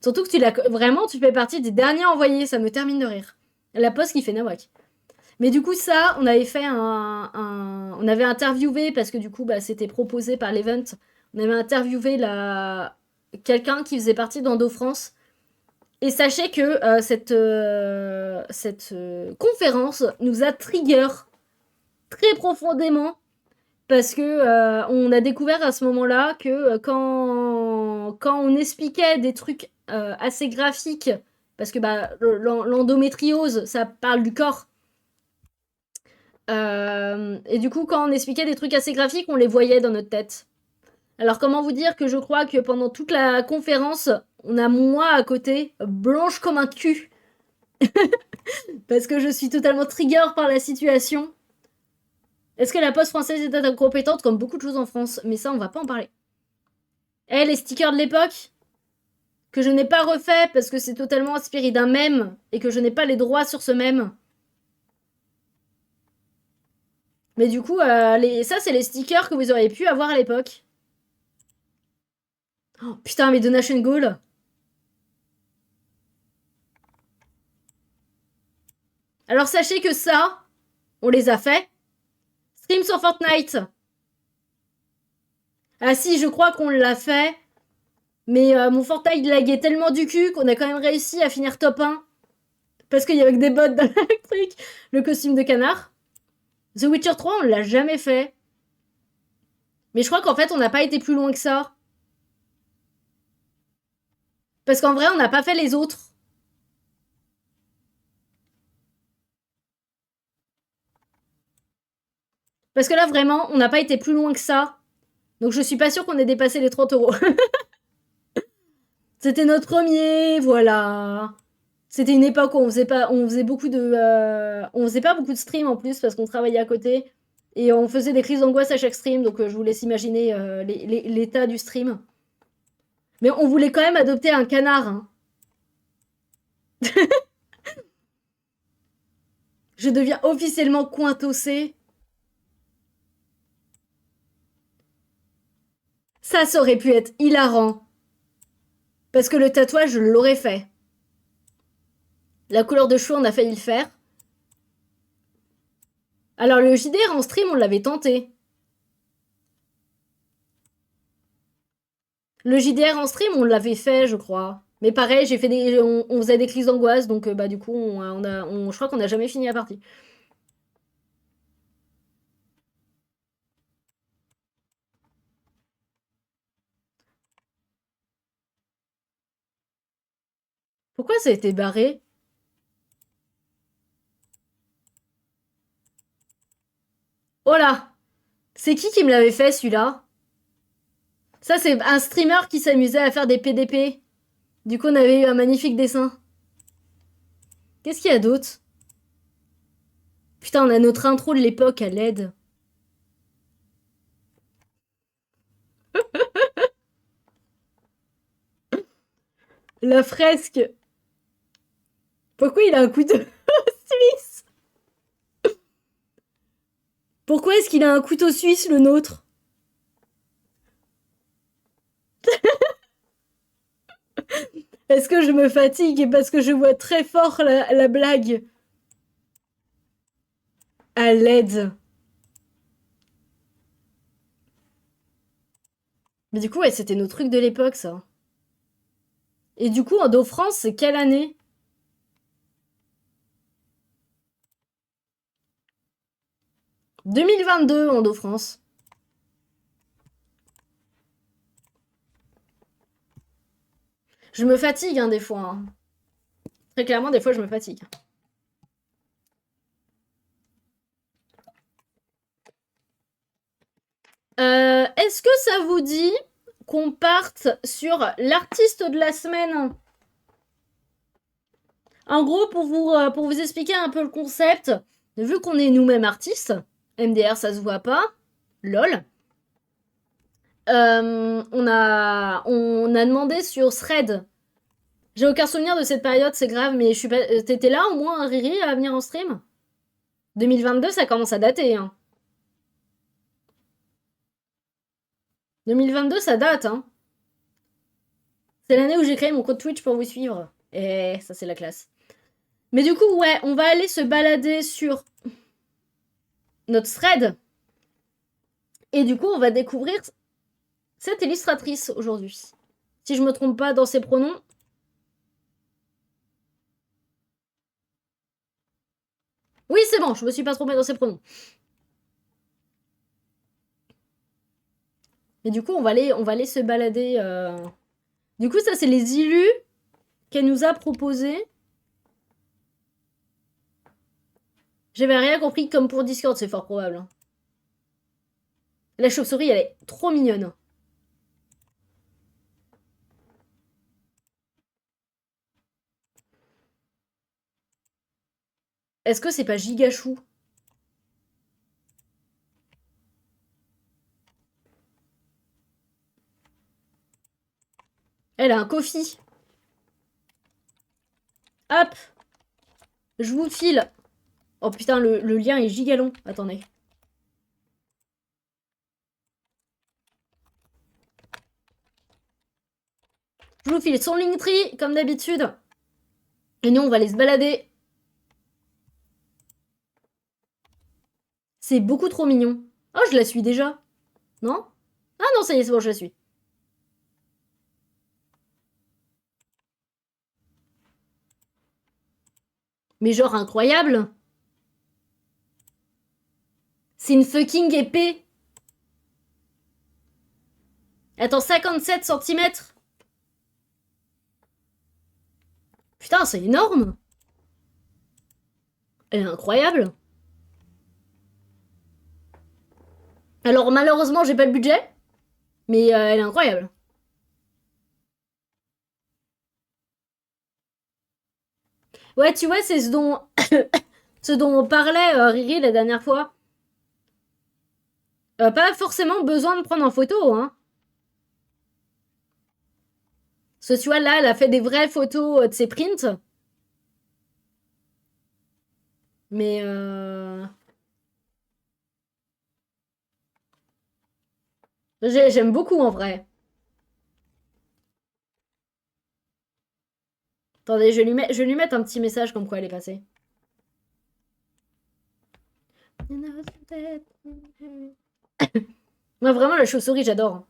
Surtout que vraiment, tu fais partie des derniers envoyés, ça me termine de rire. La poste qui fait nawak. Mais du coup, ça, on avait fait on avait interviewé, parce que du coup, bah, c'était proposé par l'event, on avait interviewé quelqu'un qui faisait partie d'Endo France. Et sachez que cette conférence nous a trigger très profondément parce que on a découvert à ce moment-là que quand on expliquait des trucs assez graphiques, parce que bah, l'endométriose, ça parle du corps. Et du coup, quand on expliquait des trucs assez graphiques, on les voyait dans notre tête. Alors comment vous dire que je crois que pendant toute la conférence, on a moi à côté, blanche comme un cul, parce que je suis totalement trigger par la situation. Est-ce que la poste française était incompétente comme beaucoup de choses en France? Mais ça, on va pas en parler. Eh, les stickers de l'époque que je n'ai pas refait parce que c'est totalement inspiré d'un mème et que je n'ai pas les droits sur ce mème. Mais du coup, ça, c'est les stickers que vous auriez pu avoir à l'époque. Oh, putain, mais Donation Goal. Alors sachez que ça, on les a fait. Stream sur Fortnite. Ah si, je crois qu'on l'a fait. Mais mon Fortnite laguait tellement du cul qu'on a quand même réussi à finir top 1. Parce qu'il y avait que des bots dans le truc. Le costume de canard. The Witcher 3, on l'a jamais fait. Mais je crois qu'en fait, on n'a pas été plus loin que ça. Parce qu'en vrai, on n'a pas fait les autres. Parce que là, vraiment, on n'a pas été plus loin que ça. Donc je suis pas sûre qu'on ait dépassé les 30 euros. C'était notre premier, voilà. C'était une époque où on faisait beaucoup de, on faisait pas beaucoup de streams en plus parce qu'on travaillait à côté et on faisait des crises d'angoisse à chaque stream. Donc je vous laisse imaginer l'état du stream. Mais on voulait quand même adopter un canard. Hein. Je deviens officiellement cointossée. Ça aurait pu être hilarant. Parce que le tatouage, je l'aurais fait. La couleur de cheveux, on a failli le faire. Alors le JDR en stream, on l'avait tenté. Le JDR en stream, on l'avait fait, je crois. Mais pareil, on faisait des crises d'angoisse, donc bah du coup, je crois qu'on n'a jamais fini la partie. Pourquoi ça a été barré? Oh là! C'est qui me l'avait fait celui-là? Ça, c'est un streamer qui s'amusait à faire des PDP. Du coup, on avait eu un magnifique dessin. Qu'est-ce qu'il y a d'autre? Putain, on a notre intro de l'époque à l'aide. La fresque. Pourquoi il a un couteau suisse? Pourquoi est-ce qu'il a un couteau suisse, le nôtre? Est-ce que je me fatigue parce que je vois très fort la blague? À l'aide. Mais du coup, ouais, c'était nos trucs de l'époque, ça. Et du coup, Endo France, c'est quelle année? 2022, Endo France. Je me fatigue, hein, des fois. Hein. Très clairement, des fois, je me fatigue. Est-ce que ça vous dit qu'on parte sur l'artiste de la semaine? En gros, pour vous expliquer un peu le concept, vu qu'on est nous-mêmes artistes, MDR ça se voit pas, lol, on a demandé sur Thread. J'ai aucun souvenir de cette période, c'est grave, mais je suis pas. T'étais là au moins, Riri, à venir en stream? 2022, ça commence à dater, hein. 2022, ça date, hein. C'est l'année où j'ai créé mon compte Twitch pour vous suivre. Et ça, c'est la classe. Mais du coup, ouais, on va aller se balader sur notre thread. Et du coup, on va découvrir cette illustratrice aujourd'hui. Si je me trompe pas dans ses pronoms. Oui, c'est bon, je me suis pas trompée dans ses pronoms. Et du coup, on va aller se balader. Du coup, ça, c'est les illus qu'elle nous a proposés. J'avais rien compris comme pour Discord, c'est fort probable. Hein. La chauve-souris, elle est trop mignonne. Est-ce que c'est pas Gigachou? Elle a un coffee. Hop. Je vous file. Oh putain, le lien est gigalong. Attendez. Je vous file son Linktree, comme d'habitude. Et nous, on va aller se balader. C'est beaucoup trop mignon. Oh, je la suis déjà. Non? Ah non, ça y est, c'est bon, je la suis. Mais genre incroyable. C'est une fucking épée. Attends, 57 cm. Putain, c'est énorme. Elle est incroyable. Alors malheureusement, j'ai pas le budget. Mais elle est incroyable. Ouais, tu vois, c'est ce dont... ce dont on parlait, Riri, la dernière fois. Pas forcément besoin de prendre en photo, hein. Parce que tu vois, là, elle a fait des vraies photos de ses prints. Mais j'aime beaucoup en vrai. Attendez, je vais lui mettre un petit message comme quoi elle est passée. Moi, vraiment, la chauve-souris, j'adore.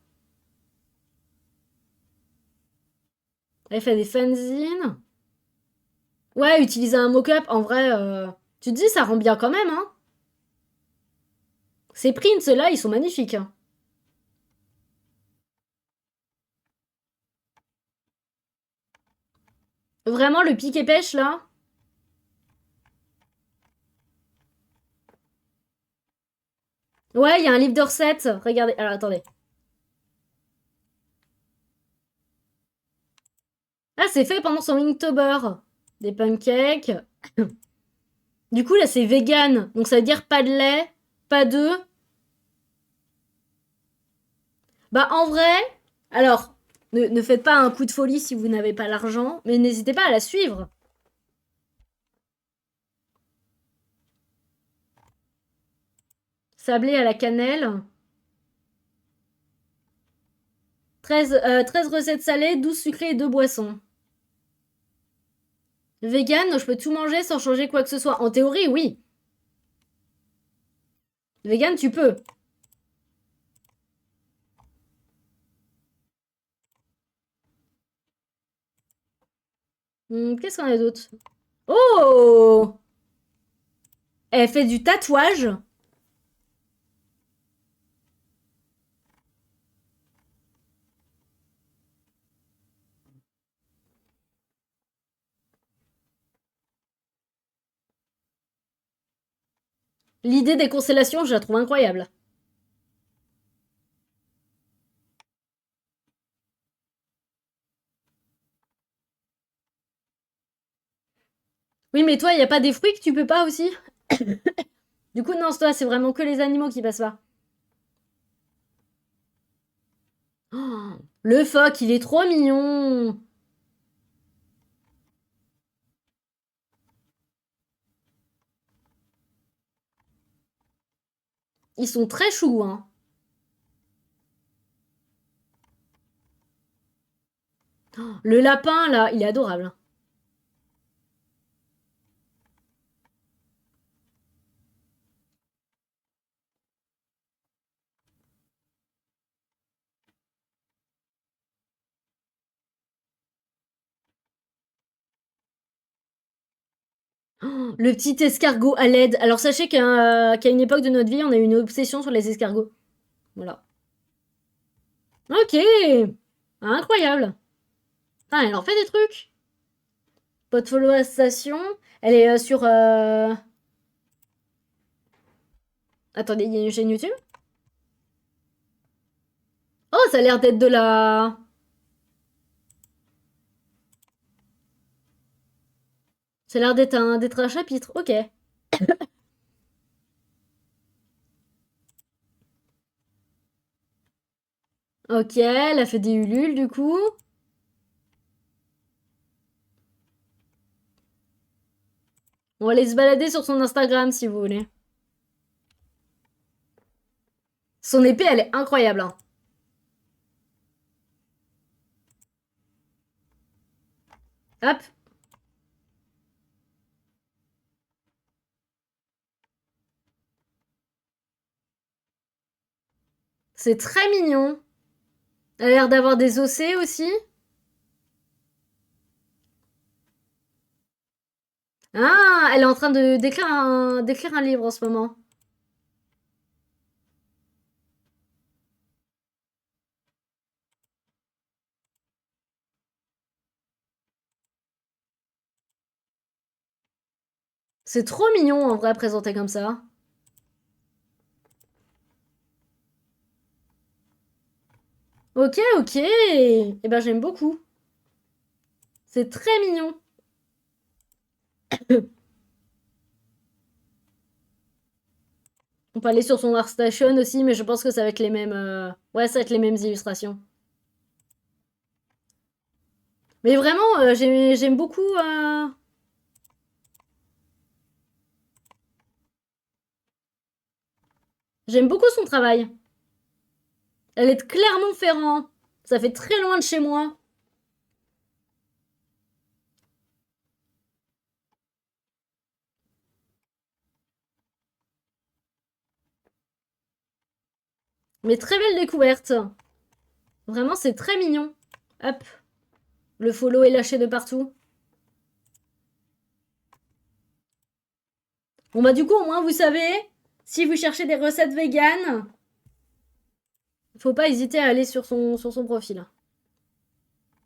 Elle fait des fanzines. Ouais, utiliser un mock-up, en vrai, tu te dis, ça rend bien quand même, hein. Ces prints, là, ils sont magnifiques. Hein. Vraiment, le pic et pêche, là. Ouais, il y a un livre de recettes. Regardez. Alors, attendez. Ah, c'est fait pendant son Inktober. Des pancakes. Du coup, là, c'est vegan. Donc, ça veut dire pas de lait, pas d'œufs. Bah, en vrai, alors, ne faites pas un coup de folie si vous n'avez pas l'argent, mais n'hésitez pas à la suivre. Sablé à la cannelle. 13 recettes salées, 12 sucrées et 2 boissons. Vegan, je peux tout manger sans changer quoi que ce soit. En théorie, oui. Vegan, tu peux. Qu'est-ce qu'on a d'autre? Oh! Elle fait du tatouage. L'idée des constellations, je la trouve incroyable. Oui, mais toi, il n'y a pas des fruits que tu peux pas aussi? Du coup, non, toi, c'est vraiment que les animaux qui passent pas. Oh, le phoque, il est trop mignon. Ils sont très choux, hein. Oh, le lapin, là, il est adorable. Oh, le petit escargot à l'aide. Alors sachez qu'à une époque de notre vie, on a eu une obsession sur les escargots. Voilà. Ok. Incroyable. Ah, elle en fait des trucs. Pot follow à station. Elle est sur... Attendez, il y a une chaîne YouTube? Oh, ça a l'air d'être de la... Ça a l'air d'être un chapitre. Ok. Ok, elle a fait des ulules du coup. On va aller se balader sur son Instagram si vous voulez. Son épée, elle est incroyable, hein. Hop. C'est très mignon. Elle a l'air d'avoir des ossets aussi. Ah, elle est en train de d'écrire un livre en ce moment. C'est trop mignon en vrai présenté comme ça. Ok, ok. Eh ben j'aime beaucoup. C'est très mignon. On peut aller sur son ArtStation aussi, mais je pense que ça va être les mêmes. Ouais, ça va être les mêmes illustrations. Mais vraiment, j'aime beaucoup. J'aime beaucoup son travail. Elle est de Clermont-Ferrand. Ça fait très loin de chez moi. Mais très belle découverte. Vraiment, c'est très mignon. Hop, le follow est lâché de partout. Bon bah du coup, au moins vous savez, si vous cherchez des recettes véganes, faut pas hésiter à aller sur son profil.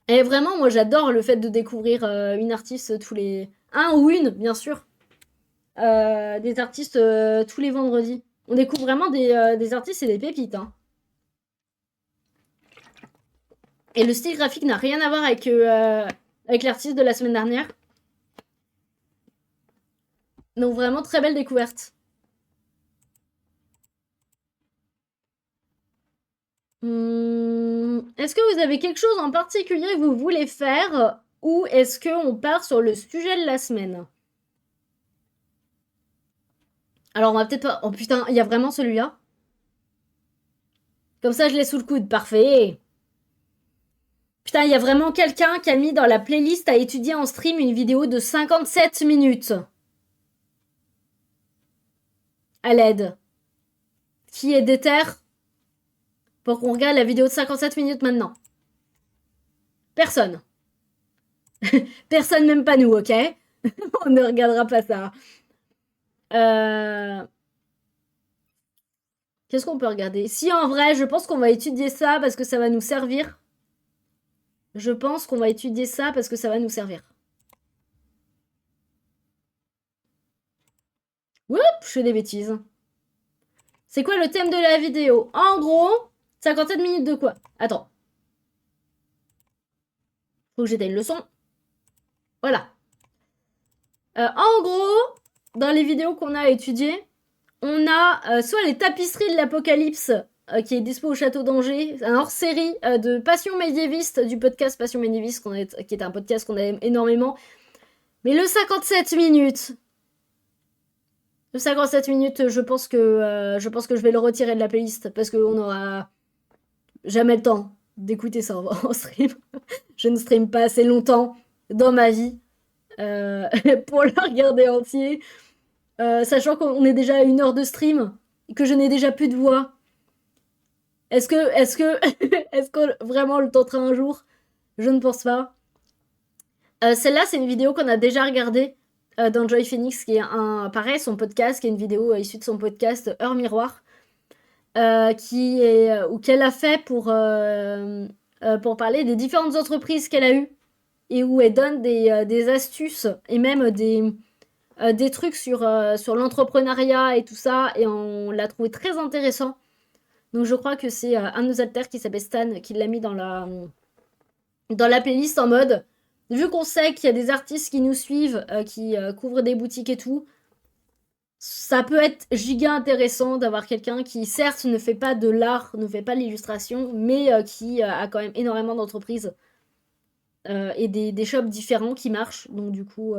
Et vraiment, moi j'adore le fait de découvrir une artiste tous les... Un ou une, bien sûr. Des artistes tous les vendredis. On découvre vraiment des artistes et des pépites, hein. Et le style graphique n'a rien à voir avec l'artiste de la semaine dernière. Donc vraiment très belle découverte. Est-ce que vous avez quelque chose en particulier que vous voulez faire ou est-ce qu'on part sur le sujet de la semaine? Alors on va peut-être pas... Oh putain, il y a vraiment celui-là. Comme ça je l'ai sous le coude, parfait. Putain, il y a vraiment quelqu'un qui a mis dans la playlist à étudier en stream une vidéo de 57 minutes. À l'aide. Qui est déter pour qu'on regarde la vidéo de 57 minutes maintenant? Personne. Personne, même pas nous, ok? On ne regardera pas ça. Euh... Qu'est-ce qu'on peut regarder? Si en vrai, je pense qu'on va étudier ça parce que ça va nous servir. Je pense qu'on va étudier ça parce que ça va nous servir. Oups, je fais des bêtises. C'est quoi le thème de la vidéo? En gros, 57 minutes de quoi? Attends. Faut que j'éteigne le son. Voilà. En gros, dans les vidéos qu'on a étudiées, on a soit les tapisseries de l'Apocalypse, qui est dispo au Château d'Angers, un hors-série de Passion médiéviste, du podcast Passion médiéviste, qui est un podcast qu'on aime énormément. Mais le 57 minutes... Le 57 minutes, je pense que je vais le retirer de la playlist, parce qu'on n'aura jamais le temps d'écouter ça en stream. Je ne stream pas assez longtemps dans ma vie pour le regarder entier. Sachant qu'on est déjà à 1 heure de stream et que je n'ai déjà plus de voix. Est-ce que vraiment le tentera un jour? Je ne pense pas. Celle-là, c'est une vidéo qu'on a déjà regardée dans Joy Phoenix, qui est pareil, son podcast, qui est une vidéo issue de son podcast Heure Miroir, ou qu'elle a fait pour parler des différentes entreprises qu'elle a eues et où elle donne des astuces et même des trucs sur l'entrepreneuriat et tout ça, et on l'a trouvé très intéressant. Donc je crois que c'est un de nos alters qui s'appelle Stan qui l'a mis dans la playlist en mode, vu qu'on sait qu'il y a des artistes qui nous suivent, qui couvrent des boutiques et tout, ça peut être giga intéressant d'avoir quelqu'un qui certes ne fait pas de l'art, ne fait pas de l'illustration, mais qui a quand même énormément d'entreprises et des shops différents qui marchent. Donc du coup,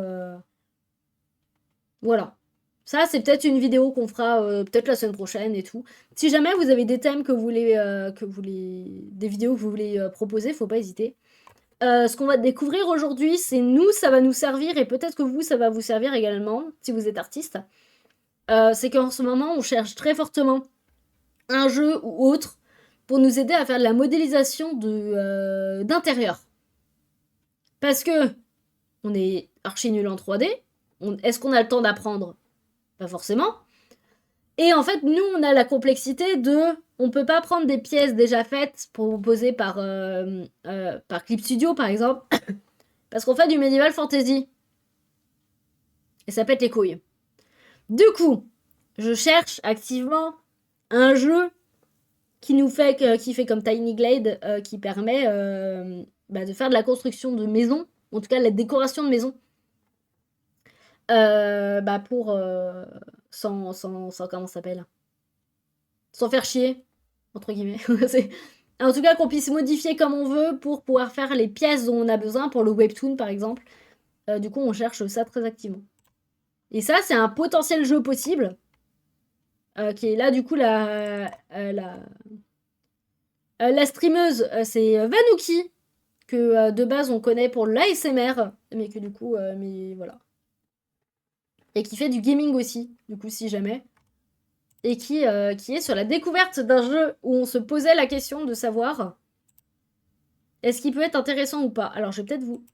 voilà. Ça, c'est peut-être une vidéo qu'on fera peut-être la semaine prochaine et tout. Si jamais vous avez des thèmes que vous voulez, des vidéos que vous voulez proposer, faut pas hésiter. Ce qu'on va découvrir aujourd'hui, c'est nous, ça va nous servir, et peut-être que vous, ça va vous servir également, si vous êtes artiste. C'est qu'en ce moment, on cherche très fortement un jeu ou autre pour nous aider à faire de la modélisation d'intérieur. Parce que on est archi nul en 3D. Est-ce qu'on a le temps d'apprendre? Pas forcément. Et en fait, nous, on a la complexité on peut pas prendre des pièces déjà faites proposées par Clip Studio, par exemple, parce qu'on fait du Medieval Fantasy. Et ça pète les couilles. Du coup, je cherche activement un jeu qui fait comme Tiny Glade, qui permet de faire de la construction de maisons, en tout cas de la décoration de maisons, sans comment ça s'appelle, sans faire chier, entre guillemets. En tout cas, qu'on puisse modifier comme on veut pour pouvoir faire les pièces dont on a besoin pour le webtoon, par exemple. Du coup, on cherche ça très activement. Et ça, c'est un potentiel jeu possible, qui est là, du coup, la streameuse, c'est Vanuki, que de base, on connaît pour l'ASMR, mais que du coup, mais voilà. Et qui fait du gaming aussi, du coup, si jamais. Et qui est sur la découverte d'un jeu où on se posait la question de savoir est-ce qu'il peut être intéressant ou pas. Alors, je vais peut-être vous...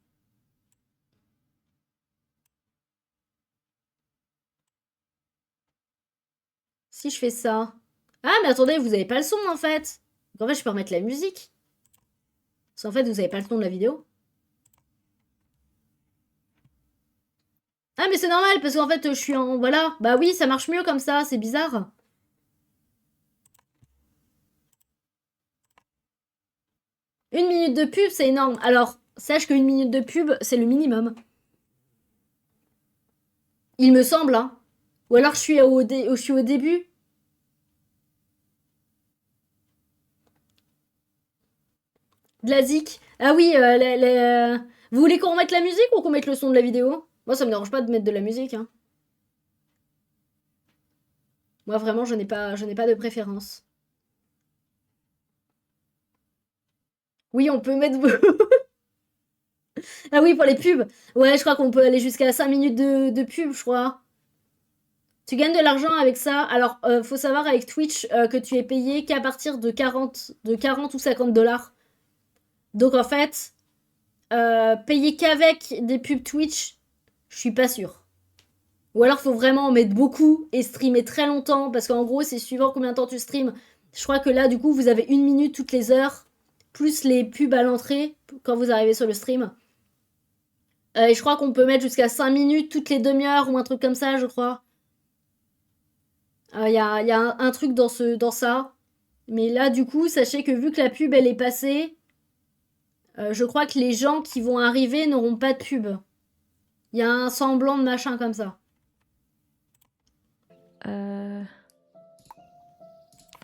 Si je fais ça... Ah, mais attendez, vous avez pas le son, en fait. Donc, en fait, je peux remettre la musique. Parce qu'en fait, vous avez pas le son de la vidéo. Ah, mais c'est normal, parce qu'en fait, je suis en... Voilà. Bah oui, ça marche mieux comme ça, c'est bizarre. Une minute de pub, c'est énorme. Alors, sache qu'une minute de pub, c'est le minimum. Il me semble, hein. Ou alors je suis je suis au début. De la zik. Ah oui, vous voulez qu'on remette la musique ou qu'on mette le son de la vidéo? Moi, ça me dérange pas de mettre de la musique, hein. Moi, vraiment, je n'ai pas de préférence. Oui, on peut mettre... Ah oui, pour les pubs. Ouais, je crois qu'on peut aller jusqu'à 5 minutes de pub, je crois. Tu gagnes de l'argent avec ça. Alors, faut savoir avec Twitch que tu es payé qu'à partir de 40 ou 50 dollars. Donc, en fait, payer qu'avec des pubs Twitch, je suis pas sûre. Ou alors, faut vraiment en mettre beaucoup et streamer très longtemps. Parce qu'en gros, c'est suivant combien de temps tu streams. Je crois que là, du coup, vous avez 1 minute toutes les heures. Plus les pubs à l'entrée quand vous arrivez sur le stream. Et je crois qu'on peut mettre jusqu'à 5 minutes toutes les demi-heures ou un truc comme ça, je crois. y a un truc dans ça. Mais là, du coup, sachez que vu que la pub, elle est passée, je crois que les gens qui vont arriver n'auront pas de pub. Il y a un semblant de machin comme ça.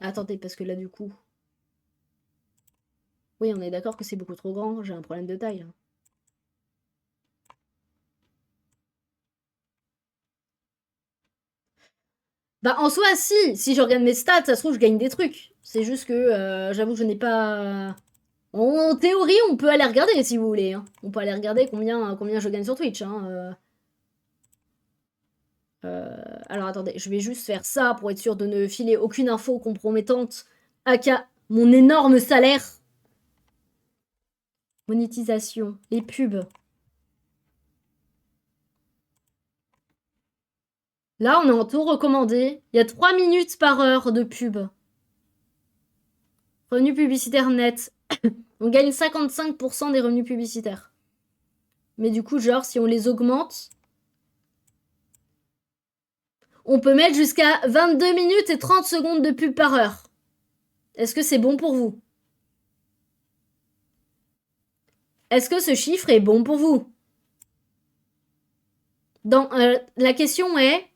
Attendez, parce que là, du coup... Oui, on est d'accord que c'est beaucoup trop grand. J'ai un problème de taille, là. Bah, en soi, si je regarde mes stats, ça se trouve, je gagne des trucs. C'est juste que, j'avoue que je n'ai pas... En théorie, on peut aller regarder, si vous voulez. Hein. On peut aller regarder combien je gagne sur Twitch. Hein. Alors, attendez, je vais juste faire ça pour être sûr de ne filer aucune info compromettante à mon énorme salaire. Monétisation, les pubs. Là, on est en taux recommandé. Il y a 3 minutes par heure de pub. Revenus publicitaires net. On gagne 55% des revenus publicitaires. Mais du coup, genre, si on les augmente, on peut mettre jusqu'à 22 minutes et 30 secondes de pub par heure. Est-ce que c'est bon pour vous? Est-ce que ce chiffre est bon pour vous? La question est...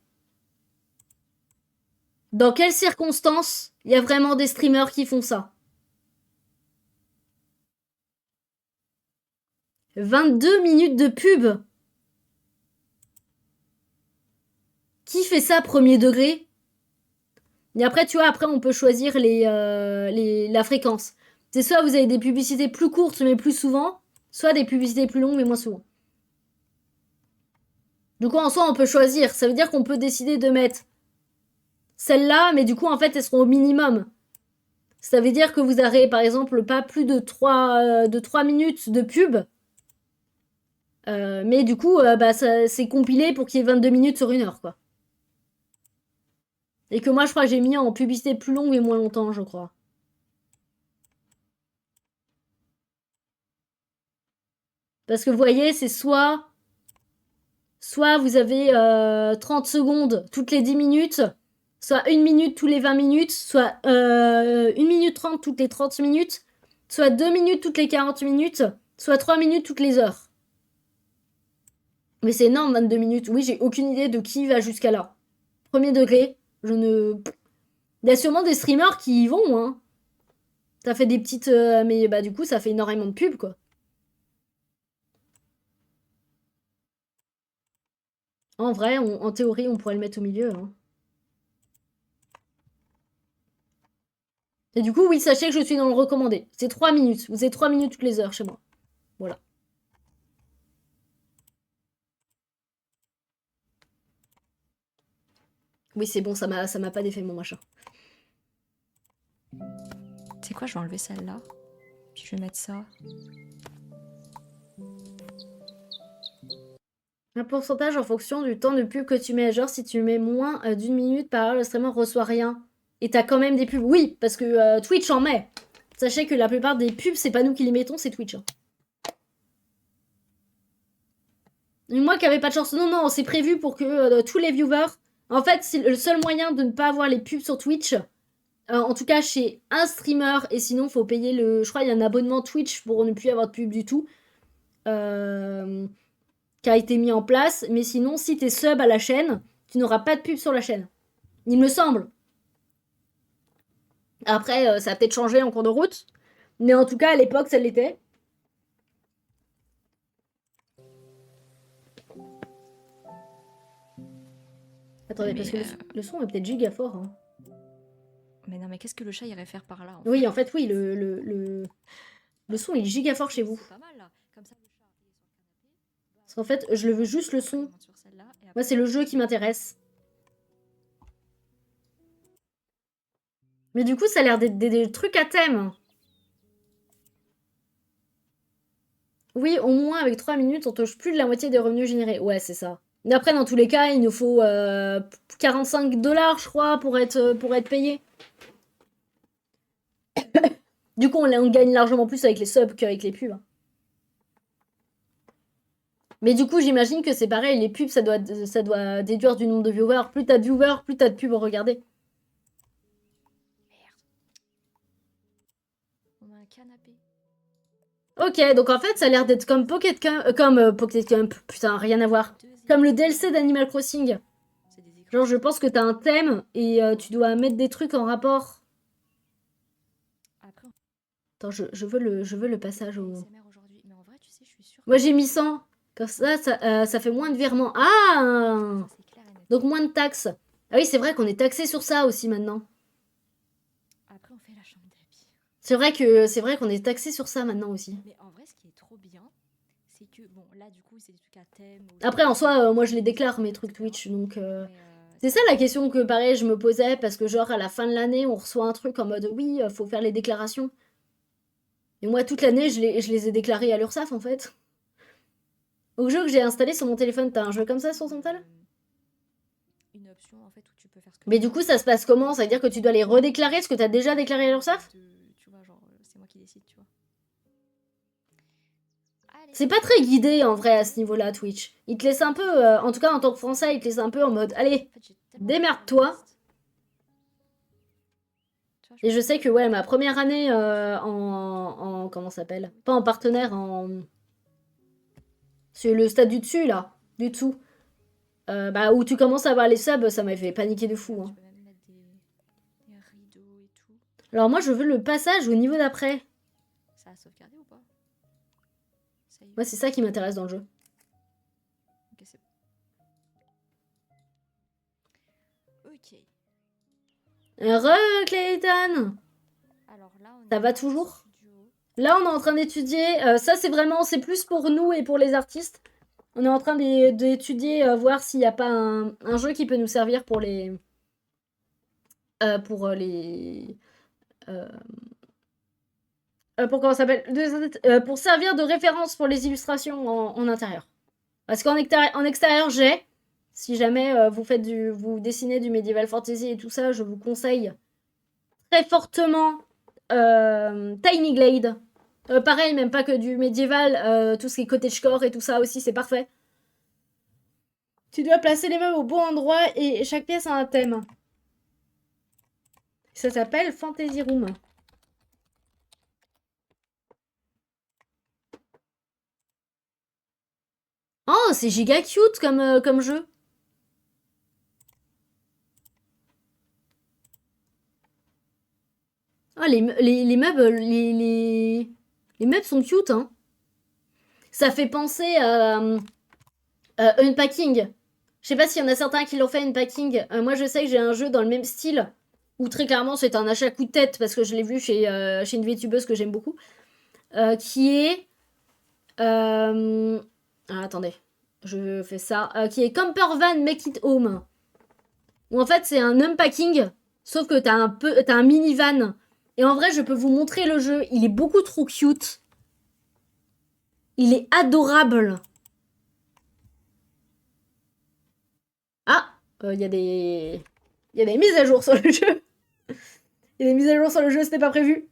Dans quelles circonstances il y a vraiment des streamers qui font ça? 22 minutes de pub. Qui fait ça premier degré? Et après, tu vois, après on peut choisir la fréquence. C'est soit vous avez des publicités plus courtes mais plus souvent, soit des publicités plus longues mais moins souvent. Du coup, en soi, on peut choisir. Ça veut dire qu'on peut décider de mettre celle-là, mais du coup, en fait, elles seront au minimum. Ça veut dire que vous aurez, par exemple, pas plus de 3 minutes de pub. Mais du coup, bah, c'est compilé pour qu'il y ait 22 minutes sur 1 heure, quoi. Et que moi, je crois que j'ai mis en publicité plus longue et moins longtemps, je crois. Parce que vous voyez, c'est soit vous avez 30 secondes toutes les 10 minutes, soit 1 minute tous les 20 minutes, soit 1 minute 30 toutes les 30 minutes, soit 2 minutes toutes les 40 minutes, soit 3 minutes toutes les heures. Mais c'est énorme, 22 minutes. Oui, j'ai aucune idée de qui va jusqu'à là. Premier degré, je ne... Il y a sûrement des streamers qui y vont, hein. Ça fait des petites... mais bah du coup, ça fait énormément de pubs, quoi. En vrai, en théorie, on pourrait le mettre au milieu, hein. Et du coup, oui, sachez que je suis dans le recommandé. C'est 3 minutes. Vous avez 3 minutes toutes les heures chez moi. Voilà. Oui, c'est bon, ça m'a pas défait mon machin.
C'est quoi, je vais enlever celle-là. Puis je vais mettre ça.
Un pourcentage en fonction du temps de pub que tu mets à jour. Si tu mets moins d'1 minute par heure, le streamer reçoit rien. Et t'as quand même des pubs. Oui, parce que Twitch en met. Sachez que la plupart des pubs, c'est pas nous qui les mettons, c'est Twitch. Hein. Et moi qui avais pas de chance. Non, non, c'est prévu pour que tous les viewers... En fait, c'est le seul moyen de ne pas avoir les pubs sur Twitch. En tout cas, chez un streamer. Et sinon, faut payer le... Je crois qu'il y a un abonnement Twitch pour ne plus avoir de pub du tout. Qui a été mis en place. Mais sinon, si t'es sub à la chaîne, tu n'auras pas de pub sur la chaîne. Il me semble. Après, ça a peut-être changé en cours de route. Mais en tout cas, à l'époque, ça l'était. Attendez, parce que le son est peut-être giga fort. Hein.
Mais non, mais qu'est-ce que le chat irait faire par là
Oui, en fait, oui, le son est giga fort chez vous.
C'est pas mal là. Comme ça, le chat il est sur le canapé.
Parce qu'en fait, je le veux juste le son. Moi, c'est le jeu qui m'intéresse. Mais du coup, ça a l'air d'être des trucs à thème. Oui, au moins, avec 3 minutes, on touche plus de la moitié des revenus générés. Ouais, c'est ça. Mais après, dans tous les cas, il nous faut 45 $, je crois, pour être payé. Du coup, on gagne largement plus avec les subs qu'avec les pubs. Mais du coup, j'imagine que c'est pareil, les pubs, ça doit déduire du nombre de viewers. Plus t'as de viewers, plus t'as de pubs à regarder.
canapé.
Ok, donc en fait, ça a l'air d'être comme Pocket Camp, Pocket Camp, putain, rien à voir. Comme le DLC d'Animal Crossing. Genre, je pense que t'as un thème et tu dois mettre des trucs en rapport.
Après,
Attends, je veux le passage au...
ASMR aujourd'hui. Mais en vrai, tu sais, je suis sûre.
Moi, j'ai mis 100. Comme ça fait moins de virements. Ah!
Ça, c'est clair et net.
Donc moins de taxes. Ah oui, c'est vrai qu'on est taxé sur ça aussi maintenant.
Après, on fait la chambre d'habits.
C'est vrai qu'on est taxé sur ça maintenant aussi.
Mais en vrai, ce qui est trop bien, c'est que, bon, là, du coup, c'est des trucs à thème.
Après, en soi, moi, je les déclare, mes trucs Twitch, donc...
Mais,
C'est ça la question que, pareil, je me posais, parce que, genre, à la fin de l'année, on reçoit un truc en mode, oui, faut faire les déclarations. Et moi, toute l'année, je les ai déclarés à l'URSSAF, en fait. Au jeu que j'ai installé sur mon téléphone, t'as un jeu comme ça sur ton tel?
une option, en fait, où tu peux faire ce que
Mais
tu
du
veux.
coup, ça se passe comment? Ça veut dire que tu dois les redéclarer, ce que t'as déjà déclaré à l'URSSAF?
Tu vois, genre, c'est moi qui décide, tu vois. Allez.
C'est pas très guidé, en vrai, à ce niveau-là, Twitch. Il te laisse un peu, en tout cas, en tant que Français, il te laisse un peu en mode, allez,
En fait, j'ai tellement
démerde-toi.
Tu vois,
Et je sais que, ouais, ma première année en comment ça s'appelle? Pas en partenaire, en... C'est le stade du dessus, là. Du dessous. Bah, où tu commences à avoir les subs, ça m'a fait paniquer de fou.
tu
Hein.
peux même mettre des rideaux et tout.
Alors moi, je veux le passage au niveau d'après.
Ça a sauvegardé ou pas? Ça y est.
Moi, c'est ça qui m'intéresse dans le jeu.
Ok, c'est bon. Ok.
Clayton!
Alors là, on
Ça
est
va
dans le
toujours?
studio.
Là, on est en train d'étudier. Ça, c'est vraiment... C'est plus pour nous et pour les artistes. On est en train d'étudier, voir s'il n'y a pas un jeu qui peut nous servir pour les... euh, pour comment ça s'appelle? Pour servir de référence pour les illustrations en intérieur. Parce qu'en extérieur, j'ai. Si jamais vous dessinez du medieval fantasy et tout ça, je vous conseille très fortement Tiny Glade. Pareil, même pas que du médiéval, tout ce qui est cottagecore et tout ça aussi, c'est parfait. Tu dois placer les meubles au bon endroit et chaque pièce a un thème. Ça s'appelle Fantasy Room. Oh, c'est giga cute comme jeu. Oh, les meubles, les meubles sont cute, hein. Ça fait penser à Unpacking. Je sais pas s'il y en a certains qui l'ont fait Unpacking. Moi, je sais que j'ai un jeu dans le même style, où très clairement, c'est un achat coup de tête, parce que je l'ai vu chez une VTubeuse que j'aime beaucoup, qui est... Ah, attendez, je fais ça. Qui est Campervan Make It Home. Où en fait, c'est un Unpacking, sauf que t'as un minivan. Et en vrai, je peux vous montrer le jeu. Il est beaucoup trop cute. Il est adorable. Ah, il y a des mises à jour sur le jeu. Il y a des mises à jour sur le jeu, c'était pas prévu.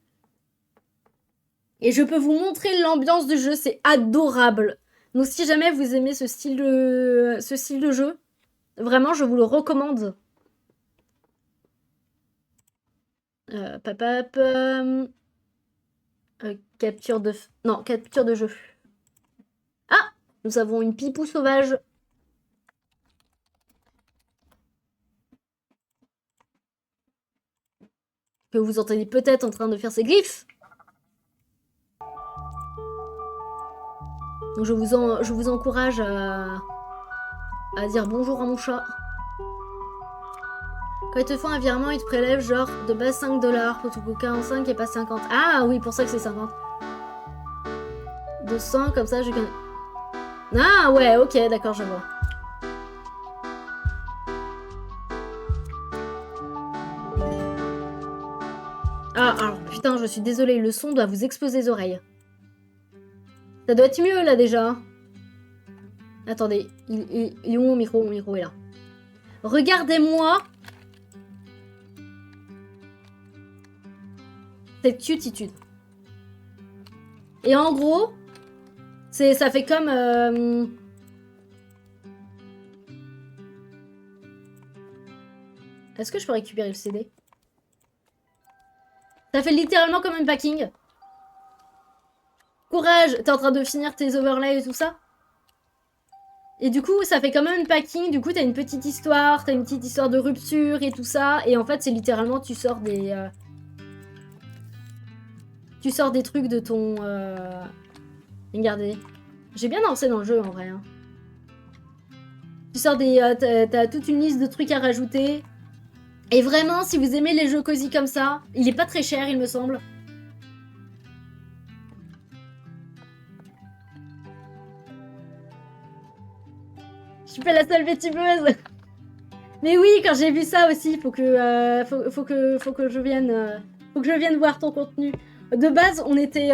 Et je peux vous montrer l'ambiance du jeu, c'est adorable. Donc si jamais vous aimez ce style de jeu, vraiment, je vous le recommande. Capture de... Non, capture de jeu. Ah, nous avons une pipou sauvage. Que vous entendez peut-être en train de faire ses glyphes. Donc je vous encourage à dire bonjour à mon chat. Quand ils te font un virement, ils te prélèvent genre de base 5$ pour tout coup 45 et pas 50. Ah oui, pour ça que c'est 50. 200, comme ça je gagne. Ah ouais, ok, d'accord, je vois. Ah, alors, putain, je suis désolée, le son doit vous exploser les oreilles. Ça doit être mieux, là, déjà. Attendez, il est où mon micro? Mon micro est là. Regardez-moi cette cutitude. Et en gros, ça fait comme... Est-ce que je peux récupérer le CD? Ça fait littéralement comme un packing. Courage, t'es en train de finir tes overlays et tout ça. Et du coup, ça fait quand même un packing. Du coup, t'as une petite histoire, t'as une petite histoire de rupture et tout ça. Et en fait, c'est littéralement, tu sors des trucs de ton... Regardez. J'ai bien avancé dans le jeu, en vrai. Hein. Tu sors des... t'as toute une liste de trucs à rajouter. Et vraiment, si vous aimez les jeux cosy comme ça, il est pas très cher, il me semble. Je suis pas la seule vétubeuse. Mais oui, quand j'ai vu ça aussi, faut que je vienne, faut que je vienne voir ton contenu. De base, on était,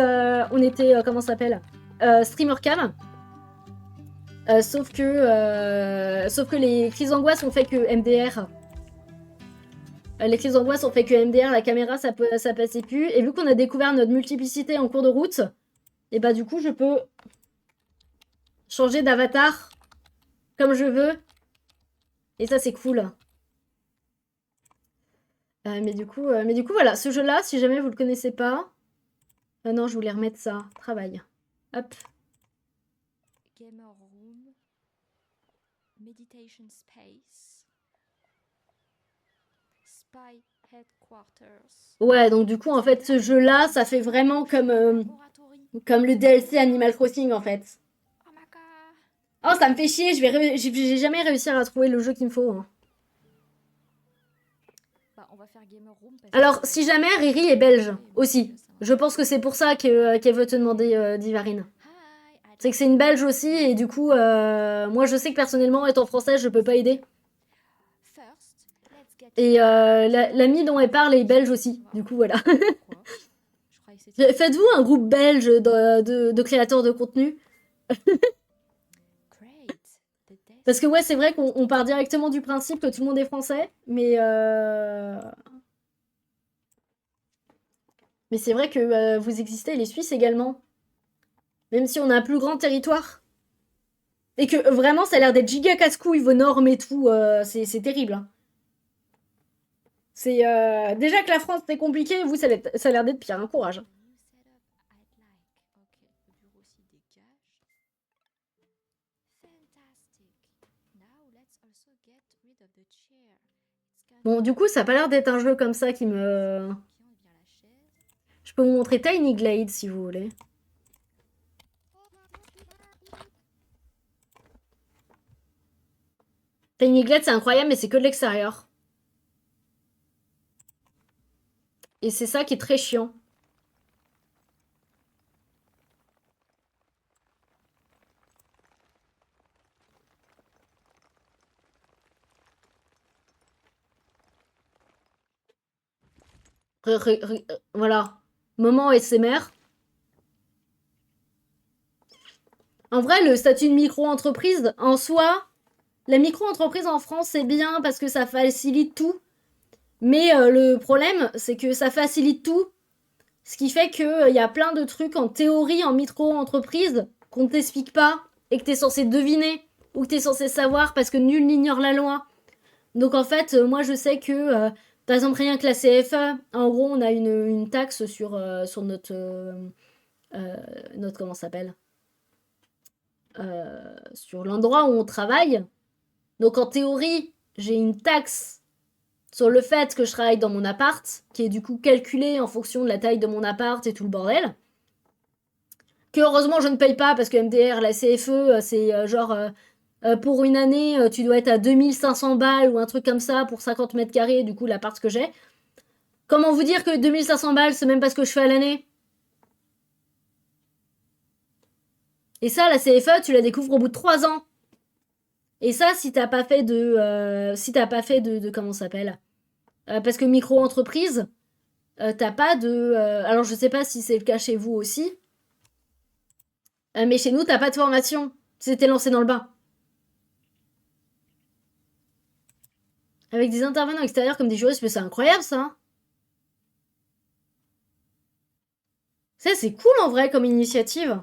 comment ça s'appelle, streamer cam. Sauf que les crises d'angoisse ont fait que MDR. Les crises d'angoisse ont fait que MDR, la caméra, ça passait plus. Et vu qu'on a découvert notre multiplicité en cours de route, et bah du coup, je peux changer d'avatar comme je veux. Et ça, c'est cool. Mais du coup, voilà, ce jeu-là, si jamais vous le connaissez pas... non, je voulais remettre ça. Travail. Hop.
Gamer room. Meditation space. Spy headquarters.
Ouais, donc du coup, en fait, ce jeu-là, ça fait vraiment comme le DLC Animal Crossing, en fait.
Oh my god.
Oh, ça me fait chier, j'ai jamais réussi à trouver le jeu qu'il me faut. Hein.
Bah, on va faire gamer room.
Alors, si jamais, Riri est belge, aussi. Je pense que c'est pour ça qu'elle veut te demander Divarine. C'est que c'est une belge aussi, et du coup, moi je sais que personnellement, étant française, je peux pas aider. Et l'ami dont elle parle est belge aussi, du coup voilà. Faites-vous un groupe belge de créateurs de contenu? Parce que ouais, c'est vrai qu'on part directement du principe que tout le monde est français, mais c'est vrai que vous existez, les Suisses également. Même si on a un plus grand territoire. Et que vraiment, ça a l'air d'être giga casse-couille, vos normes et tout. C'est terrible. Hein. C'est déjà que la France c'est compliqué, vous ça a l'air d'être pire. Hein. Courage. Bon, du coup, ça a pas l'air d'être un jeu comme ça qui me... Je peux vous montrer Tiny Glade si vous voulez. Tiny Glade, c'est incroyable, mais c'est que de l'extérieur. Et c'est ça qui est très chiant. Voilà. Moment SMR. En vrai, le statut de micro-entreprise, en soi, la micro-entreprise en France, c'est bien parce que ça facilite tout. Mais le problème, c'est que ça facilite tout. Ce qui fait qu'il y a plein de trucs en théorie, en micro-entreprise, qu'on ne t'explique pas et que tu es censé deviner ou que tu es censé savoir parce que nul n'ignore la loi. Donc en fait, moi je sais que, par exemple, rien que la CFE, en gros, on a une taxe sur notre comment ça s'appelle sur l'endroit où on travaille. Donc en théorie, j'ai une taxe sur le fait que je travaille dans mon appart, qui est du coup calculée en fonction de la taille de mon appart et tout le bordel. Que heureusement je ne paye pas parce que MDR, la CFE, c'est genre pour une année, tu dois être à 2500 balles ou un truc comme ça pour 50 mètres carrés, du coup l'appart que j'ai. Comment vous dire que 2500 balles, c'est même pas ce que je fais à l'année? Et ça, la CFE, tu la découvres au bout de 3 ans. Et ça, si t'as pas fait de comment ça s'appelle parce que micro-entreprise, t'as pas de... alors je sais pas si c'est le cas chez vous aussi, mais chez nous, t'as pas de formation. C'était lancé dans le bain. Avec des intervenants extérieurs comme des juristes, mais c'est incroyable ça. Hein. Ça, c'est cool en vrai comme initiative.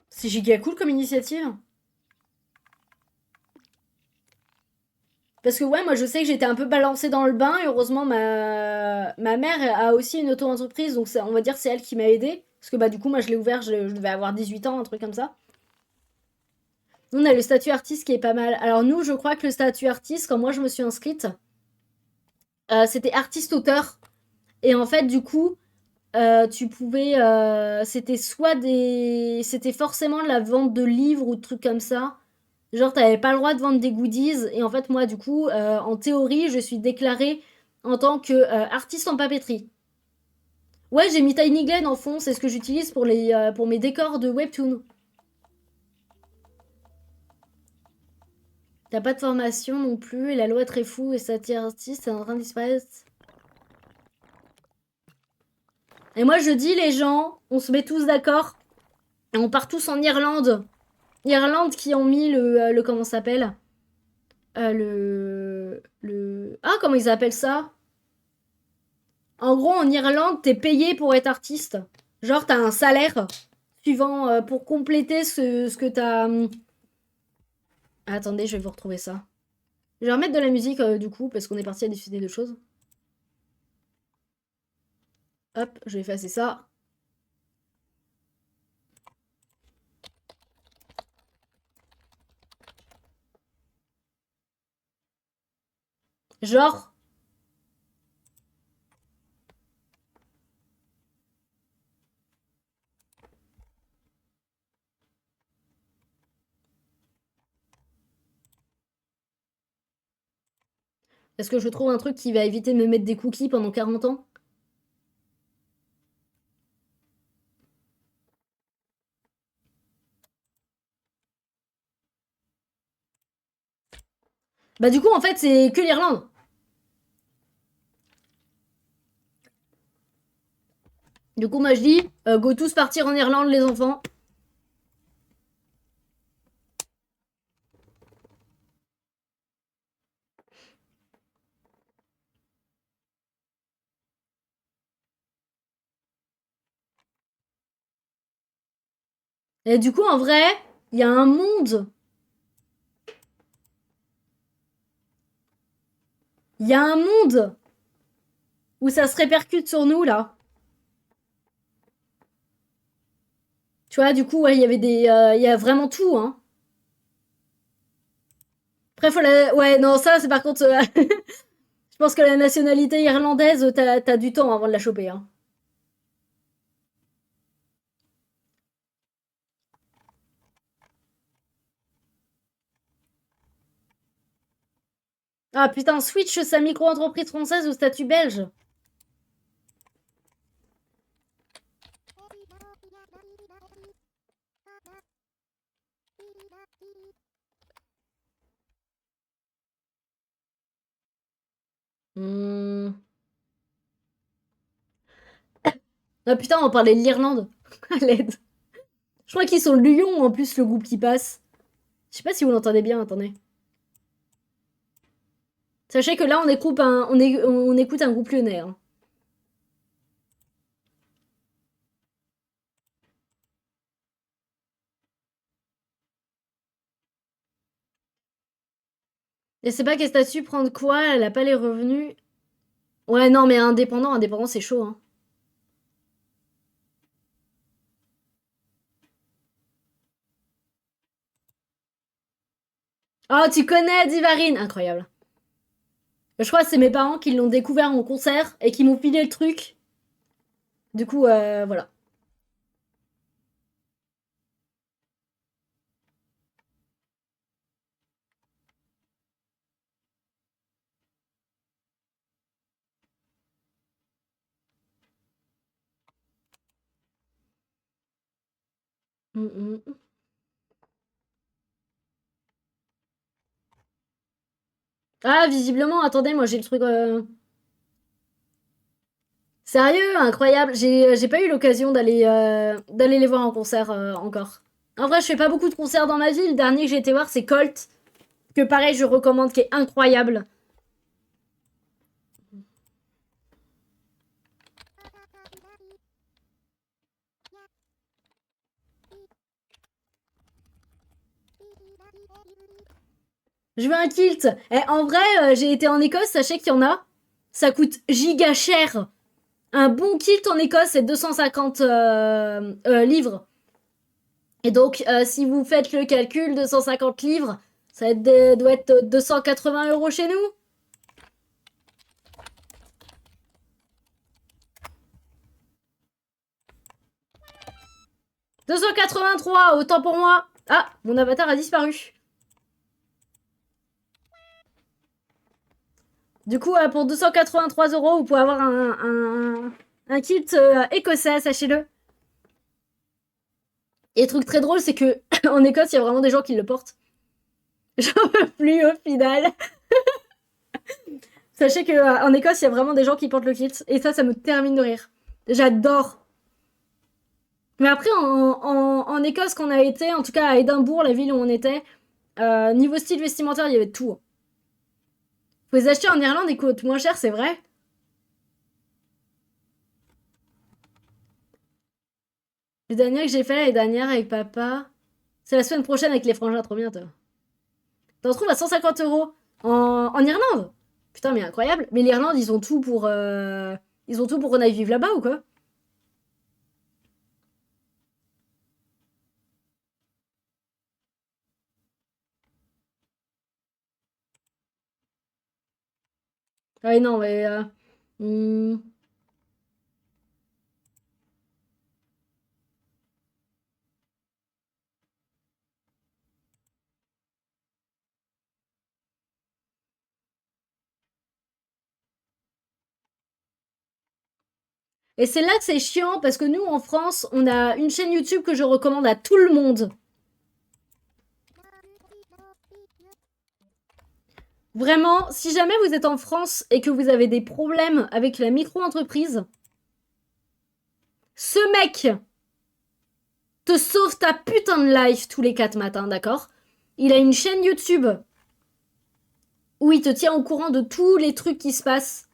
C'est giga cool comme initiative. Parce que ouais, moi je sais que j'étais un peu balancée dans le bain et heureusement ma mère a aussi une auto-entreprise donc on va dire c'est elle qui m'a aidée. Parce que bah du coup moi je l'ai ouvert, je devais avoir 18 ans, un truc comme ça. On a le statut artiste qui est pas mal. Alors nous je crois que le statut artiste, quand moi je me suis inscrite, c'était artiste-auteur. Et en fait du coup tu pouvais... c'était soit des... C'était forcément de la vente de livres ou de trucs comme ça. Genre, t'avais pas le droit de vendre des goodies. Et en fait, moi, du coup, en théorie, je suis déclarée en tant que artiste en papeterie. Ouais, j'ai mis Tiny Glen en fond. C'est ce que j'utilise pour mes décors de webtoon. T'as pas de formation non plus. Et la loi est très fou. Et statut artiste est en train de disparaître. Et moi, je dis, les gens, on se met tous d'accord. Et on part tous en Irlande. Irlande qui ont mis le comment ça s'appelle Ah, comment ils appellent ça? En gros, en Irlande, t'es payé pour être artiste. Genre, t'as un salaire suivant pour compléter ce que t'as. Attendez, je vais vous retrouver ça. Je vais remettre de la musique du coup, parce qu'on est parti à discuter de choses. Hop, je vais effacer ça. Genre. Est-ce que je trouve un truc qui va éviter de me mettre des cookies pendant 40 ans? Bah, du coup, en fait, c'est que l'Irlande. Du coup, moi, je dis, go tous partir en Irlande, les enfants. Et du coup, en vrai, il y a un monde. Il y a un monde où ça se répercute sur nous, là. Tu vois, du coup, ouais, il y avait des. Il y a vraiment tout, hein. Après, faut la. Ouais, non, ça, c'est par contre. Je pense que la nationalité irlandaise, t'as du temps avant de la choper, hein. Ah putain, Switch, sa micro-entreprise française au statut belge. Hmm. Ah putain, on parlait de l'Irlande. À l'aide. Je crois qu'ils sont Lyon en plus, le groupe qui passe. Je sais pas si vous l'entendez bien, attendez. Sachez que là, on écoute un groupe lyonnais, hein. Et c'est pas quel statut prendre quoi, elle a pas les revenus. Ouais, non, mais indépendant, c'est chaud, hein. Oh, tu connais Divarine. Incroyable. Je crois que c'est mes parents qui l'ont découvert en concert et qui m'ont filé le truc. Du coup, voilà. Mm. Ah, visiblement, attendez, moi j'ai le truc. Sérieux, incroyable. J'ai pas eu l'occasion d'aller les voir en concert encore. En vrai, je fais pas beaucoup de concerts dans ma vie. Le dernier que j'ai été voir, c'est Colt, que pareil, je recommande, qui est incroyable. Je veux un kilt. Eh, en vrai, j'ai été en Écosse, sachez qu'il y en a. Ça coûte giga cher. Un bon kilt en Écosse, c'est 250 livres. Et donc, si vous faites le calcul, 250 livres, doit être 280 € chez nous. « 283, autant pour moi. Ah, mon avatar a disparu. Du coup, pour 283 €, vous pouvez avoir un kit écossais, sachez-le. Et truc très drôle, c'est que en Écosse, il y a vraiment des gens qui le portent. J'en peux plus au final. Sachez que en Écosse, il y a vraiment des gens qui portent le kit. Et ça me termine de rire. J'adore. Mais après, en Écosse, qu'on a été, en tout cas à Édimbourg, la ville où on était, niveau style vestimentaire, il y avait tout. Faut les acheter en Irlande, ils coûtent moins cher, c'est vrai. Le dernier que j'ai fait l'année dernière avec papa, c'est la semaine prochaine avec les frangins, trop bien, toi. T'en trouves à 150 € en Irlande. Putain, mais incroyable. Mais l'Irlande, ils ont tout pour qu'on aille vivre là-bas ou quoi? Ah non, mais hmm. Et c'est là que c'est chiant parce que nous, en France, on a une chaîne YouTube que je recommande à tout le monde. Vraiment, si jamais vous êtes en France et que vous avez des problèmes avec la micro-entreprise, ce mec te sauve ta putain de life tous les 4 matins, d'accord? Il a une chaîne YouTube où il te tient au courant de tous les trucs qui se passent.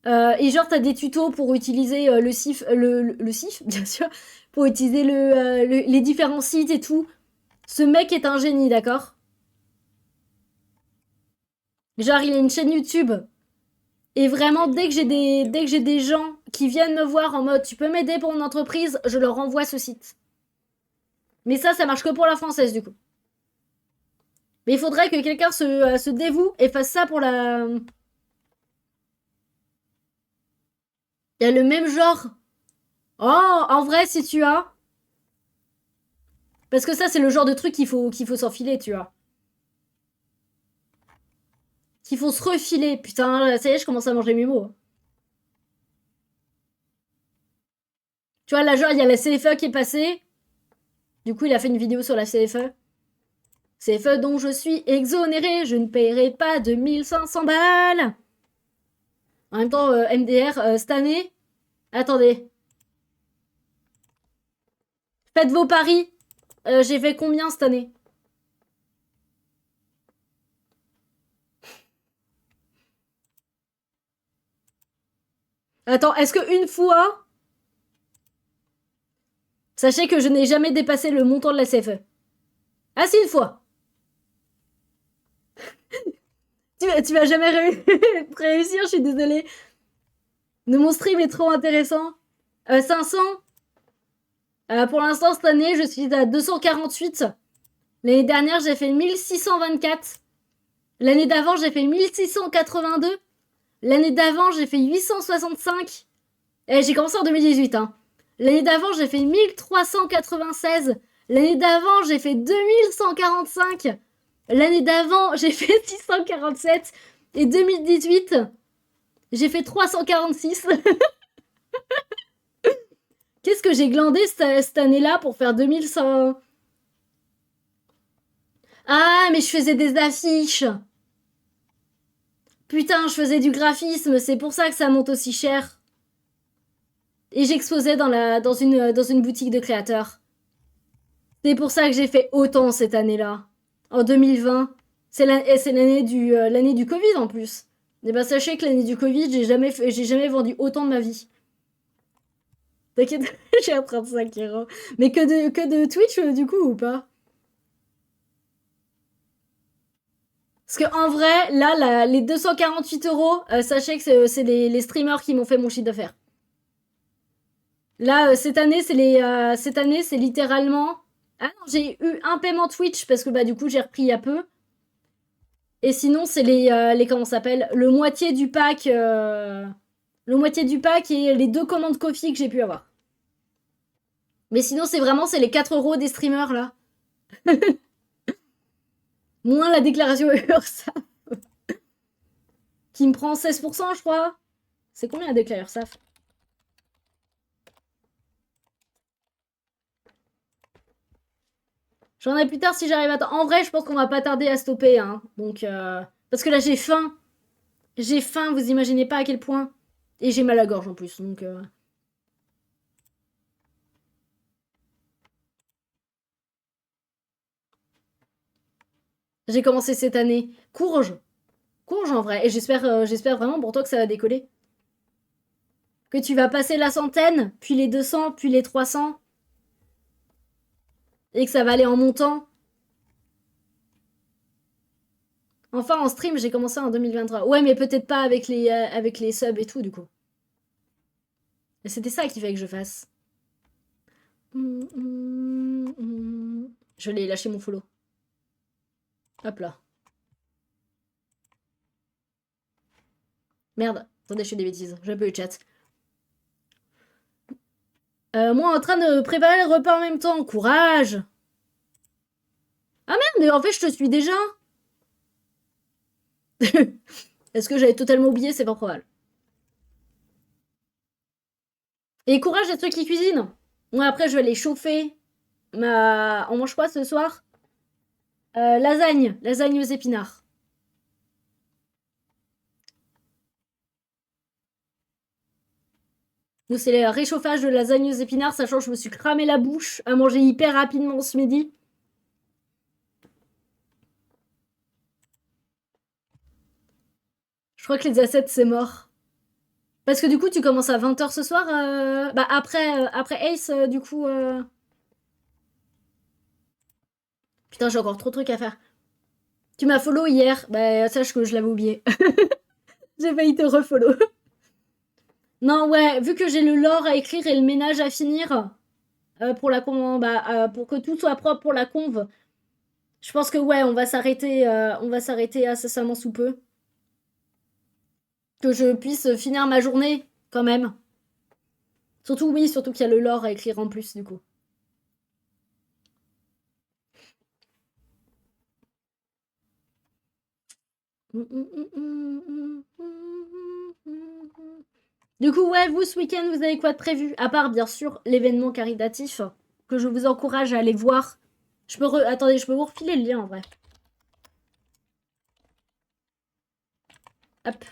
Et genre, t'as des tutos pour utiliser le CIF, le CIF, bien sûr, pour utiliser les différents sites et tout. Ce mec est un génie, d'accord? Genre, il a une chaîne YouTube. Et vraiment, dès que j'ai des gens qui viennent me voir en mode tu peux m'aider pour mon entreprise, je leur envoie ce site. Mais ça marche que pour la française, du coup. Mais il faudrait que quelqu'un se dévoue et fasse ça pour la. Il y a le même genre. Oh, en vrai, si tu as. Parce que ça, c'est le genre de truc qu'il faut s'enfiler, tu vois. Qu'il faut se refiler. Putain, ça y est, je commence à manger mes mots. Tu vois, là, genre, il y a la CFE qui est passée. Du coup, il a fait une vidéo sur la CFE. CFE dont je suis exonéré. Je ne paierai pas 2500 balles. En même temps, MDR, cette année. Attendez. Faites vos paris. J'ai fait combien cette année? Attends, est-ce que une fois. Sachez que je n'ai jamais dépassé le montant de la CFE. Ah, si, une fois. Tu vas jamais réussir, je suis désolée. Mon stream est trop intéressant. 500. Pour l'instant, cette année, je suis à 248. L'année dernière, j'ai fait 1624. L'année d'avant, j'ai fait 1682. L'année d'avant, j'ai fait 865. Et j'ai commencé en 2018. Hein. L'année d'avant, j'ai fait 1396. L'année d'avant, j'ai fait 2145. L'année d'avant, j'ai fait 647. Et 2018, j'ai fait 346. Qu'est-ce que j'ai glandé cette année-là pour faire 2100? Ah, mais je faisais des affiches. Putain, je faisais du graphisme, c'est pour ça que ça monte aussi cher. Et j'exposais dans une boutique de créateurs. C'est pour ça que j'ai fait autant cette année-là. En 2020. C'est l'année du Covid en plus. Et ben sachez que l'année du Covid, j'ai jamais vendu autant de ma vie. T'inquiète, j'ai un 35 €. Mais que de Twitch du coup ou pas? Parce que en vrai, là, les 248 euros, sachez que c'est les streamers qui m'ont fait mon chiffre d'affaires. Là, cette année, c'est littéralement... Ah non, j'ai eu un paiement Twitch parce que bah du coup, j'ai repris il y a peu. Et sinon, c'est les comment ça s'appelle? Le moitié du pack... Le moitié du pack et les 2 commandes Kofi que j'ai pu avoir. Mais sinon, c'est les 4 euros des streamers, là. Moins la déclaration URSAF. Qui me prend 16%, je crois. C'est combien la déclaration URSAF? J'en ai plus tard si j'arrive à... En vrai, je pense qu'on va pas tarder à stopper, hein. Donc, parce que là, j'ai faim. J'ai faim, vous imaginez pas à quel point. Et j'ai mal à la gorge, en plus, donc... J'ai commencé cette année. Courge. Courge, en vrai. Et j'espère vraiment pour toi que ça va décoller. Que tu vas passer la centaine, puis les 200, puis les 300. Et que ça va aller en montant. Enfin, en stream, j'ai commencé en 2023. Ouais, mais peut-être pas avec les subs et tout, du coup. Et c'était ça qu'il fallait que je fasse. Je l'ai lâché mon follow. Hop là. Merde. Attendez, je fais des bêtises. J'ai un peu le chat. Moi, en train de préparer le repas en même temps. Courage. Ah merde, mais en fait, je te suis déjà. Est-ce que j'avais totalement oublié? C'est pas probable. Et courage à ceux qui cuisinent. Moi, après, je vais aller chauffer. On mange quoi ce soir? Lasagne. Lasagne aux épinards. Nous, c'est le réchauffage de lasagne aux épinards, sachant que je me suis cramé la bouche à manger hyper rapidement ce midi. Je crois que les assets, c'est mort. Parce que du coup, tu commences à 20h ce soir. Bah, après Ace, du coup... Putain, j'ai encore trop de trucs à faire. Tu m'as follow hier. Bah, sache que je l'avais oublié. J'ai failli te refollow. Non, ouais, vu que j'ai le lore à écrire et le ménage à finir, pour pour que tout soit propre pour la conve, je pense que ouais, on va s'arrêter incessamment sous peu. Que je puisse finir ma journée, quand même. Surtout, oui, surtout qu'il y a le lore à écrire en plus, du coup. Du coup, ouais, vous, ce week-end, vous avez quoi de prévu? À part, bien sûr, l'événement caritatif, que je vous encourage à aller voir. Attendez, je peux vous refiler le lien, en vrai. Hop.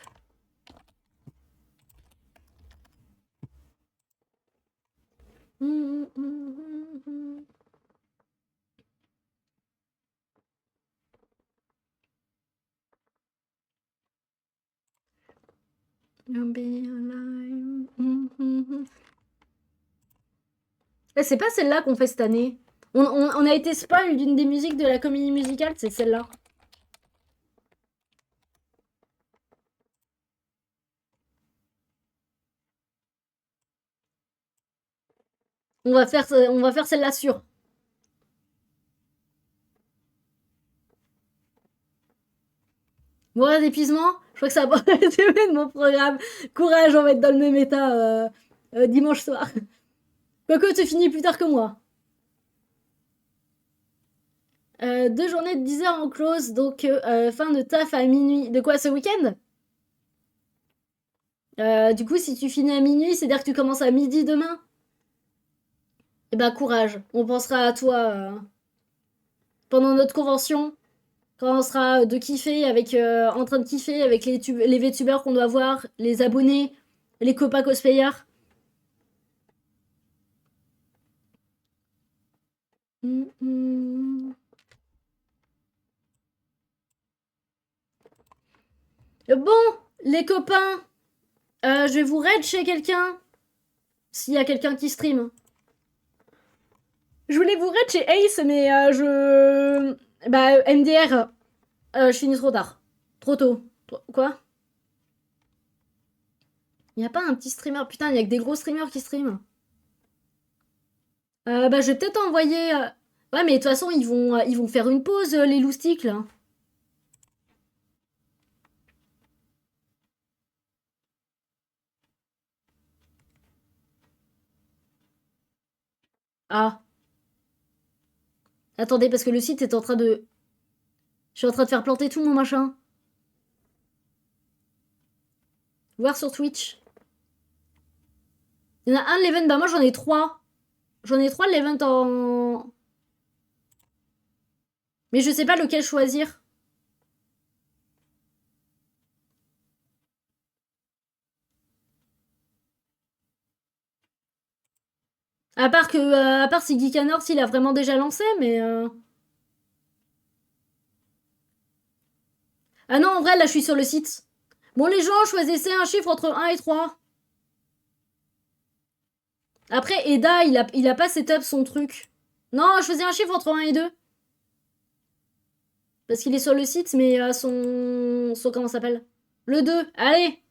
C'est pas celle-là qu'on fait cette année. On a été spoil d'une des musiques de la comédie musicale, c'est celle-là. On va faire celle-là sûre. Moral d'épuisement, je crois que ça va être mon programme. Courage, on va être dans le même état dimanche soir. Quoique tu finis plus tard que moi. 2 journées de 10 heures en close, donc fin de taf à minuit. De quoi, ce week-end? Du coup, si tu finis à minuit, c'est-à-dire que tu commences à midi demain? Eh ben, courage. On pensera à toi pendant notre convention. Quand on sera en train de kiffer avec les VTubers qu'on doit voir, les abonnés, les copains cosplayers. Bon, les copains, je vais vous raid chez quelqu'un. S'il y a quelqu'un qui stream. Je voulais vous raid chez Ace, mais Bah, MDR. Je finis trop tard. Trop tôt. Quoi? Y a pas un petit streamer? Putain, y a que des gros streamers qui streament. Bah, je vais peut-être envoyer. Ouais, mais de toute façon, ils vont faire une pause, les loustiques, là. Ah. Attendez, parce que le site est en train de. Je suis en train de faire planter tout mon machin. Voir sur Twitch. Il y en a un de l'event, bah moi j'en ai 3. J'en ai 3 de l'event en. Mais je sais pas lequel choisir. À part si Geekanor, s'il a vraiment déjà lancé, mais. Ah non, en vrai, là je suis sur le site. Bon, les gens, choisissez un chiffre entre 1 et 3. Après, Eda, il a pas setup son truc. Non, je faisais un chiffre entre 1 et 2. Parce qu'il est sur le site, mais son comment ça s'appelle? Le 2. Allez.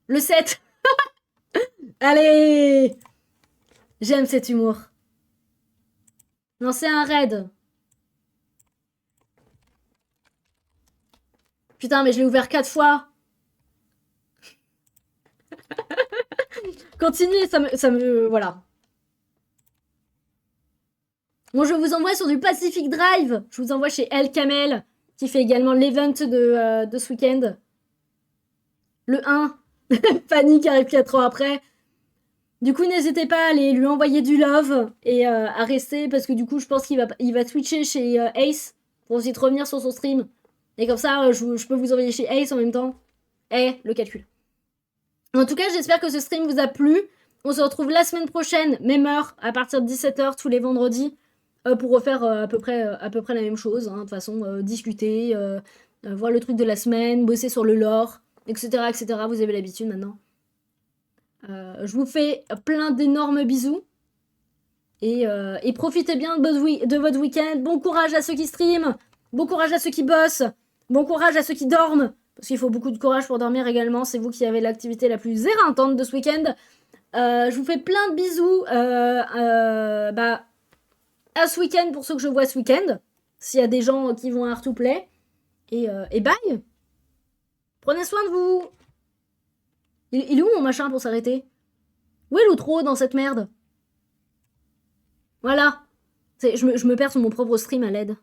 Le 7. Allez. J'aime cet humour. Non, c'est un raid. Putain, mais je l'ai ouvert 4 fois. Continuez, ça me... Voilà. Bon, je vous envoie sur du Pacific Drive. Je vous envoie chez El Kamel, qui fait également l'event de ce week-end. Le 1. Fanny arrive 4 ans après. Du coup, n'hésitez pas à aller lui envoyer du love et à rester, parce que du coup, je pense qu'il va switcher chez Ace pour ensuite revenir sur son stream. Et comme ça, je peux vous envoyer chez Ace en même temps. Le calcul. En tout cas, j'espère que ce stream vous a plu. On se retrouve la semaine prochaine, même heure, à partir de 17h tous les vendredis, pour refaire à peu près la même chose. Hein, de toute façon, discuter, voir le truc de la semaine, bosser sur le lore, etc. etc. Vous avez l'habitude maintenant. Je vous fais plein d'énormes bisous. Et profitez bien de votre week-end. Bon courage à ceux qui streament. Bon courage à ceux qui bossent. Bon courage à ceux qui dorment. Parce qu'il faut beaucoup de courage pour dormir également. C'est vous qui avez l'activité la plus éreintante de ce week-end. Je vous fais plein de bisous à ce week-end pour ceux que je vois ce week-end. S'il y a des gens qui vont à Art to Play. Et bye. Prenez soin de vous. Il est où mon machin pour s'arrêter? Où est l'outro dans cette merde? Voilà. Je me perds sur mon propre stream à l'aide.